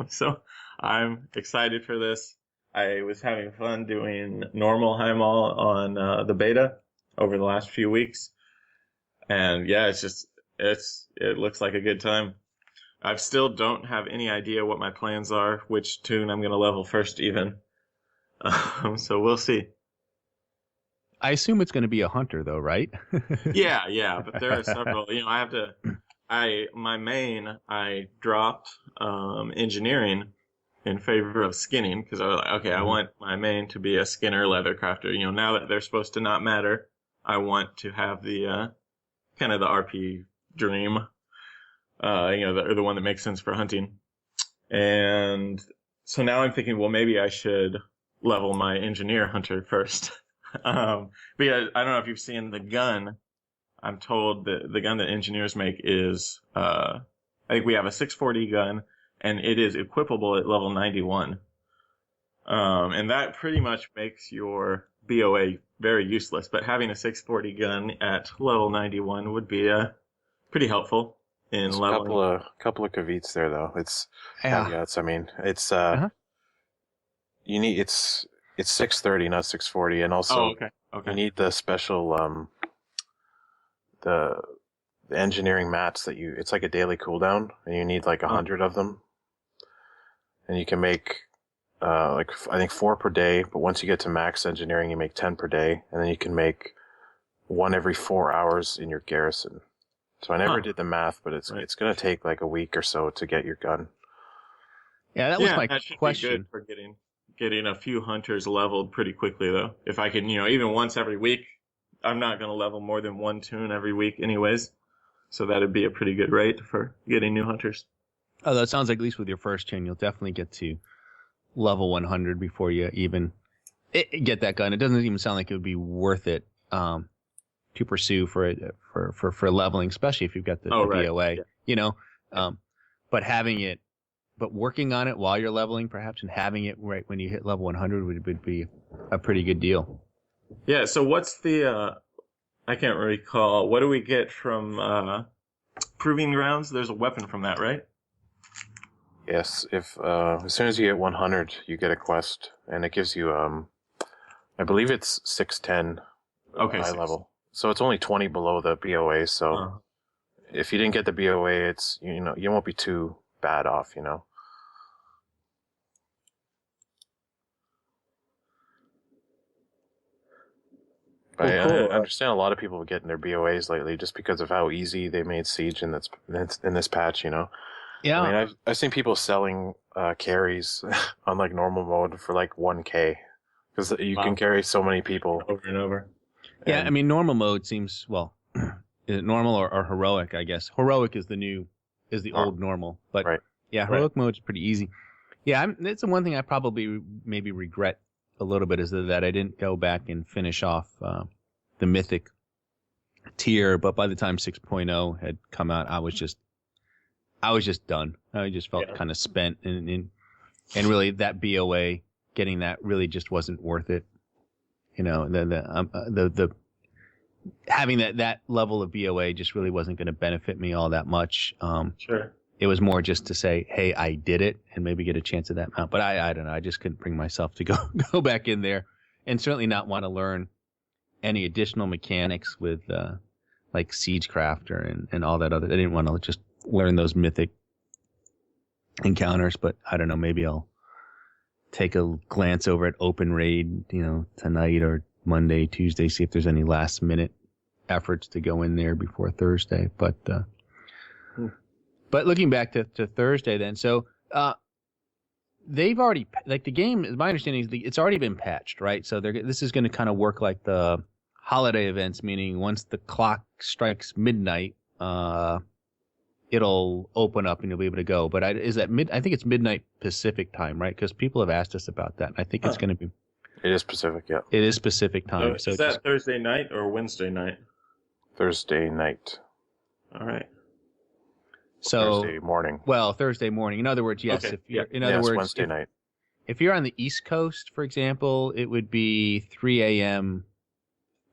So I'm excited for this. I was having fun doing normal Heimal on the beta over the last few weeks. And yeah, it looks like a good time. I still don't have any idea what my plans are, which tune I'm going to level first even. So we'll see. I assume it's going to be a hunter though, right? Yeah, but there are several, my main, I dropped engineering in favor of skinning because I was like, okay, I want my main to be a skinner leather crafter. Now that they're supposed to not matter, I want to have the kind of the RP dream, the one that makes sense for hunting. And so now I'm thinking, well, maybe I should level my engineer hunter first. Because I don't know if you've seen the gun. I'm told that the gun that engineers make is, I think we have a 640 gun, and it is equipable at level 91. And that pretty much makes your BOA very useless, but having a 640 gun at level 91 would be pretty helpful in leveling. Couple of caveats there though. It's caveats. I mean, it's you need it's 630, not 640, and also you need the special the engineering mats that it's like a daily cooldown, and you need like 100 of them, and you can make I think 4 per day, but once you get to max engineering, you make 10 per day, and then you can make 1 every 4 hours in your garrison. So I never did the math, but it's going to take like a week or so to get your gun. Yeah, that was my that should question. Be good for getting a few hunters leveled pretty quickly, though. If I can, even once every week, I'm not going to level more than 1 tune every week anyways. So that'd be a pretty good rate for getting new hunters. Oh, that sounds like at least with your first tune, you'll definitely get to level 100 before you even get that gun. It doesn't even sound like it would be worth it to pursue for leveling, especially if you've got the BOA. Yeah. But working on it while you're leveling, perhaps, and having it right when you hit level 100 would be a pretty good deal. Yeah. So what's the? I can't recall. What do we get from Proving Grounds? There's a weapon from that, right? Yes, if as soon as you get 100, you get a quest, and it gives you I believe it's 610 high level. So it's only 20 below the BOA. So if you didn't get the BOA, it's you won't be too bad off. But Well, cool. I understand a lot of people getting their BOAs lately just because of how easy they made Siege in this patch, you know? Yeah. I mean, I've seen people selling carries on like normal mode for like 1K because you can carry so many people over and over. Yeah, I mean, normal mode seems, well, is it normal or heroic, I guess? Heroic is the old normal. But right. yeah, heroic mode's pretty easy. Yeah, it's the one thing I probably maybe regret a little bit is that I didn't go back and finish off the mythic tier. But by the time 6.0 had come out, I was just done. I just felt kind of spent, and really that BOA, getting that really just wasn't worth it. You know, the having that level of BOA just really wasn't going to benefit me all that much. Sure. It was more just to say, hey, I did it, and maybe get a chance at that mount. But I don't know. I just couldn't bring myself to go back in there, and certainly not want to learn any additional mechanics with like Siegecrafter and all that other. I didn't want to just learn those mythic encounters. But I don't know. Maybe I'll take a glance over at Open Raid, you know, tonight or Monday, Tuesday, see if there's any last minute efforts to go in there before Thursday. But looking back to Thursday then, so they've already, like the game, my understanding is it's already been patched, right? So this is going to kind of work like the holiday events, meaning once the clock strikes midnight, it'll open up and you'll be able to go. But I think it's midnight Pacific time, right? Because people have asked us about that. I think it's going to be. It is Pacific, yeah. It is Pacific time. So is that Thursday night or Wednesday night? Thursday night. All right. So Thursday morning. Well, Thursday morning. In other words, yes. Okay. If you're, in other words, Wednesday night. If you're on the East Coast, for example, it would be 3 a.m.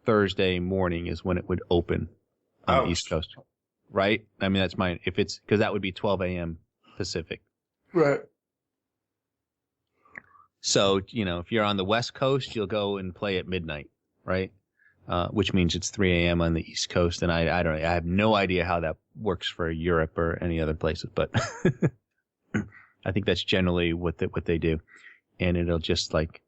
Thursday morning is when it would open on the East Coast, right? I mean, that's mine. If it's because that would be 12 a.m. Pacific. Right. So, you know, if you're on the West Coast, you'll go and play at midnight, right? Which means it's 3 a.m. on the East Coast, and I don't know. I have no idea how that works for Europe or any other places, but I think that's generally what they do, and it'll just like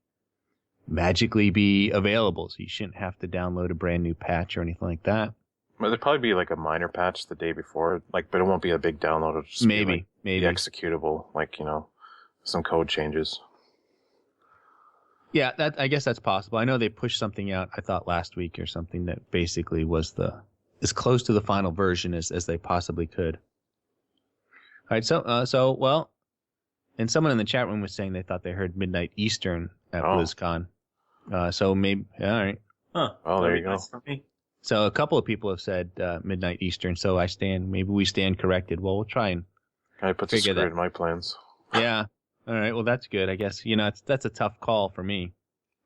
magically be available, so you shouldn't have to download a brand new patch or anything like that. Well, there'll probably be like a minor patch the day before, like, but it won't be a big download. It'll just maybe be like the executable, like, you know, some code changes. Yeah, I guess that's possible. I know they pushed something out, I thought last week or something, that basically was as close to the final version as they possibly could. All right, so well, and someone in the chat room was saying they thought they heard midnight Eastern at BlizzCon. So maybe, all right. Huh. Oh, there you go. So a couple of people have said midnight Eastern. So maybe we stand corrected. Well, we'll try and I put the screw in my plans. Yeah. All right. Well, that's good. I guess, you know, that's a tough call for me.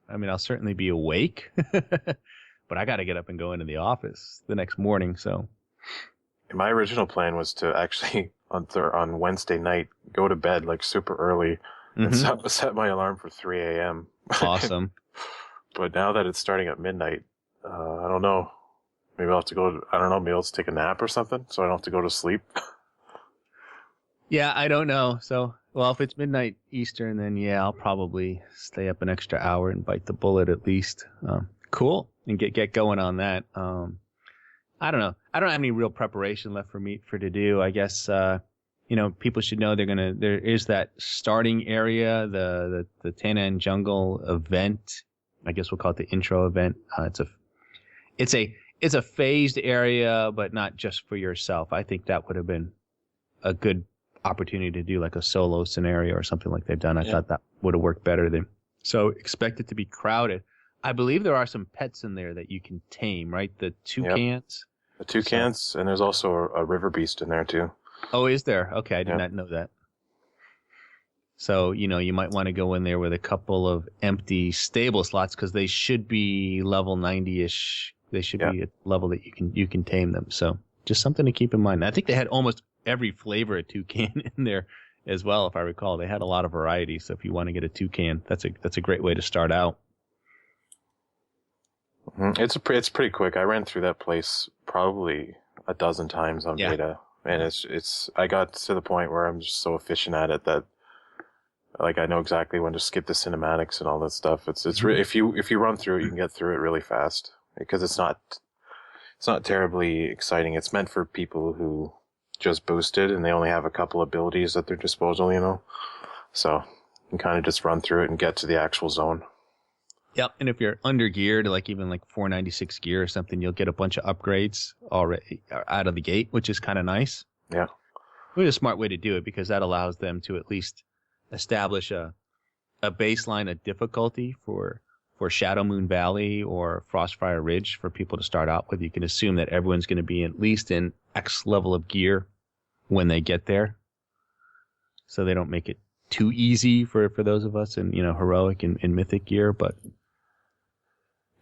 I mean, I'll certainly be awake, but I got to get up and go into the office the next morning. So my original plan was to actually on Wednesday night go to bed like super early and set my alarm for 3 a.m. Awesome. But now that it's starting at midnight, I don't know. Maybe I'll have to go. I don't know. Maybe I'll just take a nap or something, so I don't have to go to sleep. Yeah, I don't know. So, well, if it's midnight Eastern, then yeah, I'll probably stay up an extra hour and bite the bullet at least. Cool, and get going on that. I don't know. I don't have any real preparation left for to do. I guess you know, people should know there is that starting area, the Tanan Jungle event. I guess we'll call it the intro event. It's a phased area, but not just for yourself. I think that would have been a good opportunity to do like a solo scenario or something like they've done. I thought that would have worked better than. So expect it to be crowded. I believe there are some pets in there that you can tame, right? The toucans. Yep. The toucans, and there's also a river beast in there too. Oh, is there? Okay, I did not know that. So, you know, you might want to go in there with a couple of empty stable slots because they should be level 90-ish. They should be at a level that you can tame them. So just something to keep in mind. I think they had almost every flavor of toucan in there as well, if I recall. They had a lot of variety. So if you want to get a toucan, that's a great way to start out. It's pretty quick. I ran through that place probably a dozen times on beta, and it's I got to the point where I'm just so efficient at it that like I know exactly when to skip the cinematics and all that stuff. It's if you run through it, you can get through it really fast. because it's not terribly exciting. It's meant for people who just boosted and they only have a couple abilities at their disposal, you know. So you can kind of just run through it and get to the actual zone. Yep, and if you're under geared, like even like 496 gear or something, you'll get a bunch of upgrades already out of the gate, which is kind of nice. Yeah. It's a smart way to do it because that allows them to at least establish a baseline of difficulty for Shadow Moon Valley or Frostfire Ridge for people to start out with. You can assume that everyone's going to be at least in X level of gear when they get there, so they don't make it too easy for those of us in, you know, heroic and mythic gear. But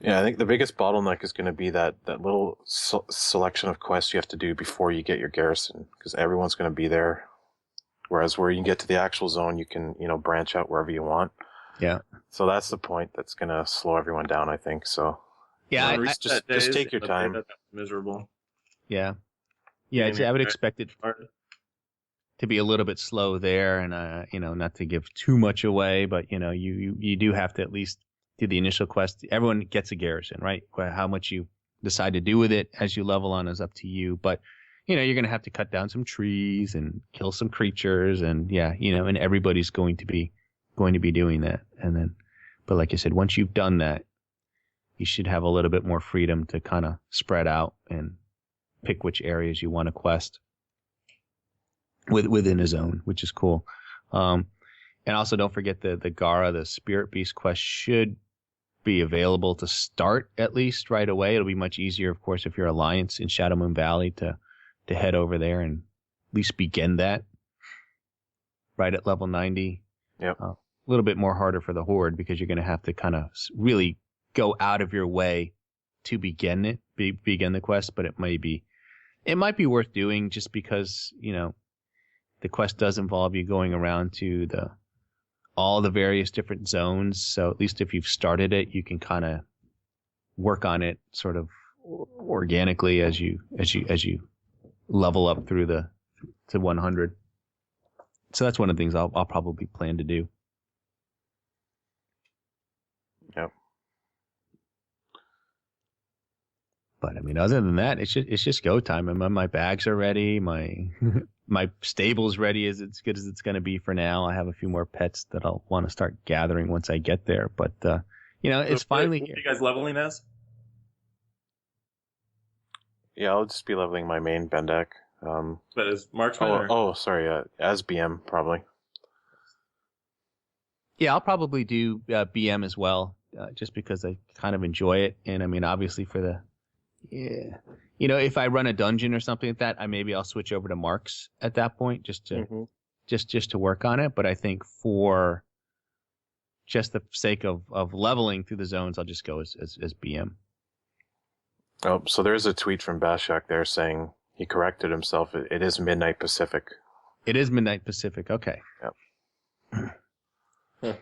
yeah, I think the biggest bottleneck is going to be that little selection of quests you have to do before you get your garrison, because everyone's going to be there. Whereas where you can get to the actual zone, you can, you know, branch out wherever you want. Yeah. So that's the point that's going to slow everyone down, I think. So yeah, just take your time. Miserable. Yeah. Yeah, I would expect it to be a little bit slow there, and you know, not to give too much away, but you know, you do have to at least do the initial quest. Everyone gets a garrison, right? How much you decide to do with it as you level on is up to you, but you know, you're going to have to cut down some trees and kill some creatures, and yeah, you know, and everybody's going to be doing that. And then, but like I said, once you've done that, you should have a little bit more freedom to kind of spread out and pick which areas you want to quest within a zone, which is cool. And also don't forget the Gara, the Spirit Beast quest should be available to start at least right away. It'll be much easier, of course, if you're Alliance in Shadow Moon Valley to head over there and at least begin that right at level 90. Yep. A little bit more harder for the Horde because you're going to have to kind of really go out of your way to begin the quest, but it might be worth doing just because, you know, the quest does involve you going around to all the various different zones. So at least if you've started it, you can kind of work on it sort of organically as you level up through to 100. So that's one of the things I'll probably plan to do. Yep. But I mean, other than that, it's just go time. I mean, my bags are ready. My stable's ready as good as it's going to be for now. I have a few more pets that I'll want to start gathering once I get there. But you know, it's finally here. What are you guys leveling as? Yeah, I'll just be leveling my main Bendak. But as marksman? Sorry, as BM probably. Yeah, I'll probably do BM as well, just because I kind of enjoy it. And I mean, obviously you know, if I run a dungeon or something like that, maybe I'll switch over to marks at that point just to just to work on it. But I think for just the sake of leveling through the zones, I'll just go as BM. Oh, so there's a tweet from Bashak there saying he corrected himself. It is midnight Pacific. It is midnight Pacific. Okay. Yep. Huh.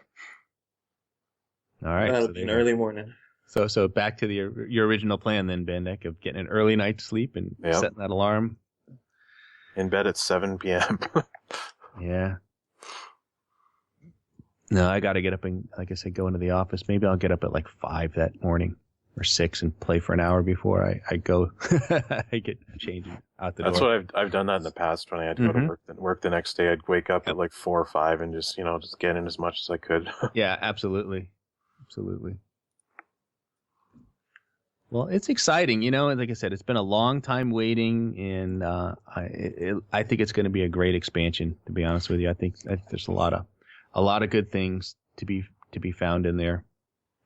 All right. That'll be an early morning. So back to your original plan then, Bendak, of getting an early night's sleep and setting that alarm. In bed at 7 p.m. Yeah. No, I got to get up and, like I said, go into the office. Maybe I'll get up at like 5 that morning or 6 and play for an hour before I go. I get changed out the door. That's what I've done that in the past when I had to go to work the next day. I'd wake up at like 4 or 5 and just get in as much as I could. Yeah, absolutely. Absolutely. Well, it's exciting, you know. Like I said, it's been a long time waiting, and I think it's going to be a great expansion. To be honest with you, I think there's a lot of good things to be found in there.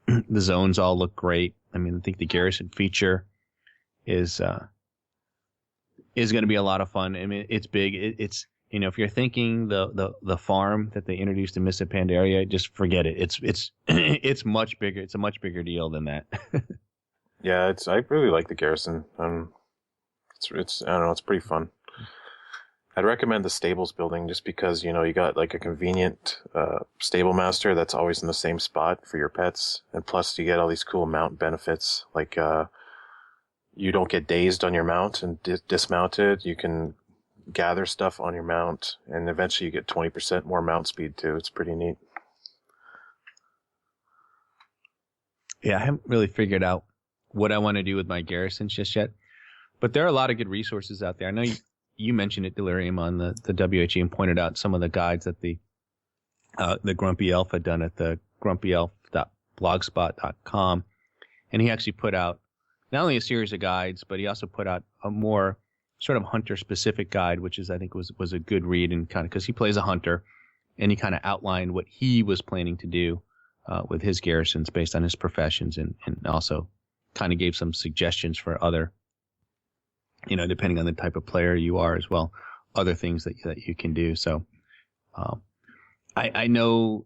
The zones all look great. I mean, I think the garrison feature is going to be a lot of fun. I mean, it's big. It's you know, if you're thinking the farm that they introduced in Mists of Pandaria, just forget it. It's much bigger. It's a much bigger deal than that. Yeah, I really like the garrison. It's I don't know, it's pretty fun. I'd recommend the stables building just because, you know, you got like a convenient stable master that's always in the same spot for your pets, and plus you get all these cool mount benefits like you don't get dazed on your mount and dismounted. You can gather stuff on your mount, and eventually you get 20% more mount speed too. It's pretty neat. Yeah, I haven't really figured out what I want to do with my garrisons just yet. But there are a lot of good resources out there. I know you mentioned it, Delirium, on the WHE, and pointed out some of the guides that the Grumpy Elf had done at the grumpyelf.blogspot.com. And he actually put out not only a series of guides, but he also put out a more sort of hunter-specific guide, which I think was a good read, and kind of because he plays a hunter, and he kind of outlined what he was planning to do with his garrisons based on his professions, and also kind of gave some suggestions for other, depending on the type of player you are as well, other things that you can do. So I know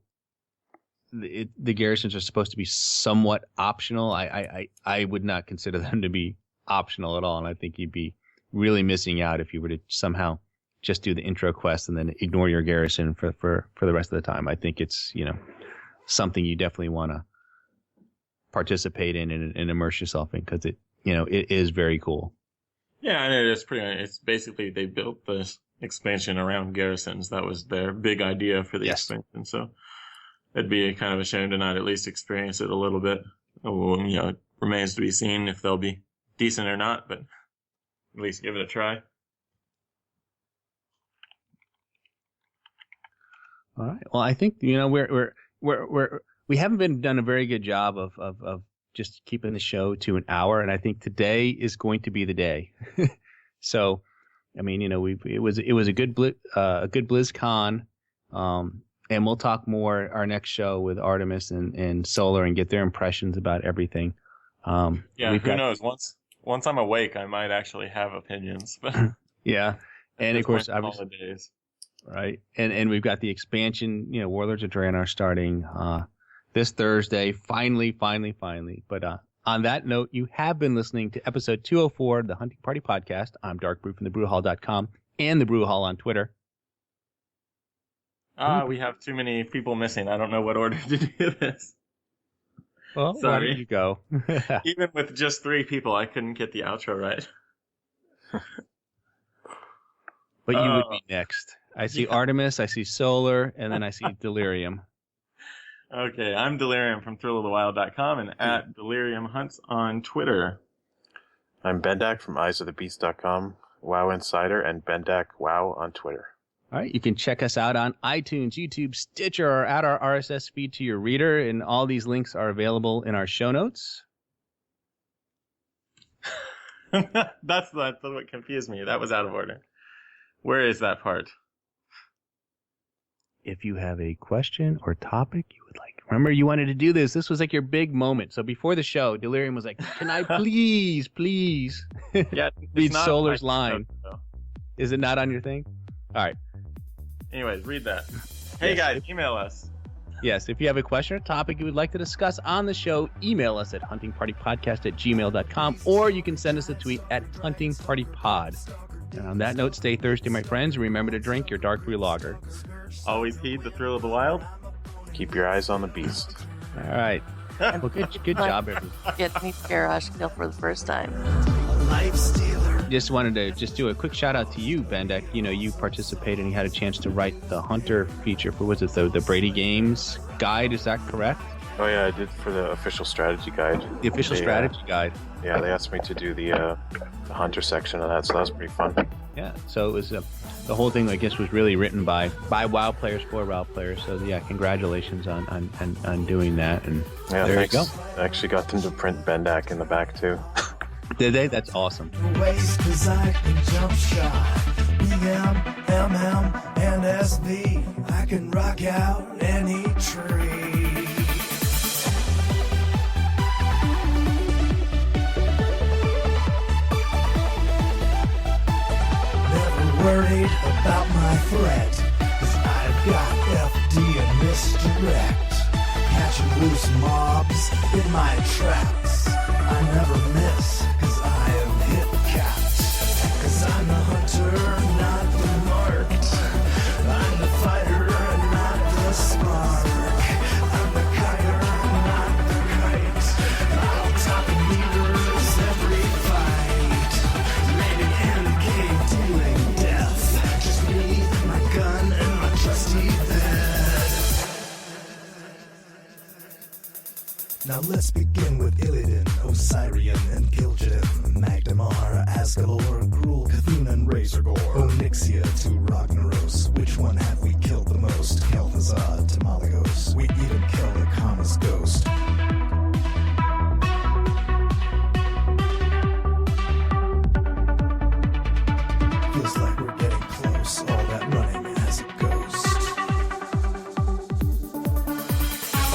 the garrisons are supposed to be somewhat optional. I would not consider them to be optional at all, and I think you'd be really missing out if you were to somehow just do the intro quest and then ignore your garrison for the rest of the time. I think it's something you definitely want to participate in and immerse yourself in, because it is very cool. Yeah, and it's basically they built this expansion around garrisons. That was their big idea for the expansion. So it'd be kind of a shame to not at least experience it a little bit. It remains to be seen if they'll be decent or not, but at least give it a try. All right. Well, I think we haven't done a very good job of just keeping the show to an hour, and I think today is going to be the day. So, I mean, it was a good BlizzCon, and we'll talk more our next show with Artemis and Solar and get their impressions about everything. Who knows? Once I'm awake, I might actually have opinions. Yeah, and of course, holidays. Right, and we've got the expansion, Warlords of Draenor starting this Thursday, finally. But on that note, you have been listening to episode 204 of the Hunting Party Podcast. I'm Darkbrew from thebrewhall.com and the Brew Hall on Twitter. We have too many people missing. I don't know what order to do this. Well, sorry. Why don't you go? Even with just 3 people, I couldn't get the outro right. But you would be next. I see Artemis, I see Solar, and then I see Delirium. Okay, I'm Delirium from thrillofthewild.com and at Delirium Hunts on Twitter. I'm Bendak from eyesofthebeast.com, WoW Insider, and Bendak WoW on Twitter. All right, you can check us out on iTunes, YouTube, Stitcher, or add our RSS feed to your reader, and all these links are available in our show notes. That's what confused me. That was out of order. Where is that part? If you have a question or topic you would like. Remember, you wanted to do this. This was like your big moment. So before the show, Delirium was like, can I please yeah, read Solar's line? Is it not on your thing? All right. Anyways, read that. Hey, guys, email us. Yes, if you have a question or topic you would like to discuss on the show, email us at huntingpartypodcast@gmail.com, or you can send us a tweet at huntingpartypod. And on that note, stay thirsty, my friends. Remember to drink your dark brew lager. Always heed the thrill of the wild. Keep your eyes on the beast. All right. Well, good job, everyone. Get to meet Garrosh Kill for the first time. Life stealer. Just wanted to do a quick shout out to you, Bendak. You participated and you had a chance to write the Hunter feature for, was it the Brady Games guide? Is that correct? Oh yeah, I did for the official strategy guide. The official strategy guide. Yeah, they asked me to do the Hunter section of that, so that was pretty fun. Yeah, so it was the whole thing, I guess, was really written by WoW players for WoW players. So yeah, congratulations on doing that. And yeah, there thanks. you go. I actually got them to print Bendak in the back too. Did they? That's awesome. Waste 'cause I can jump shot. BM, MM, and SV. I can rock out any tree. Never worried about my threat, 'cause I've got FD and misdirect. Catching loose mobs in my traps. I never miss, 'cause I am hit capped. 'Cause I'm the hunter, not the marked. I'm the fighter, not the spark. I'm the kiter, not the kite. I'll top meters every fight. Landing and cave dealing death. Just me, my gun, and my trusty bed. Now let's begin with Illidan, Osirian, and Gil'jadan, Magdamar, Asgalor, Gruul, Cthulhu, and Razorgore, Onyxia to Ragnaros. Which one have we killed the most? Kel'Thuzad to Malygos. We even killed Akama's ghost. Feels like we're getting close, all that running as a ghost.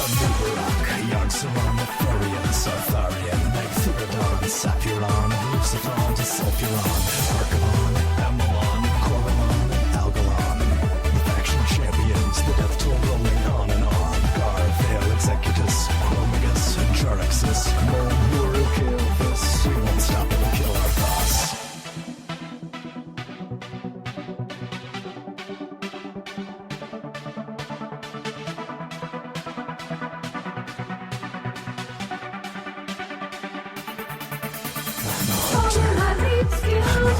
Anubarak, Yogg-Saron, Nefarian, Sartharian, Magtheridon, Saphiron, Lucifer to Sulfuron, Archon, Amalon, Koromon, and Algalon. The faction champions, the death toll rolling on and on. Gar, Veil, Executus, Chromagus, and Jaraxus. Mold, Uru, Kael'thas. We won't stop till we kill our boss. All my lead skills,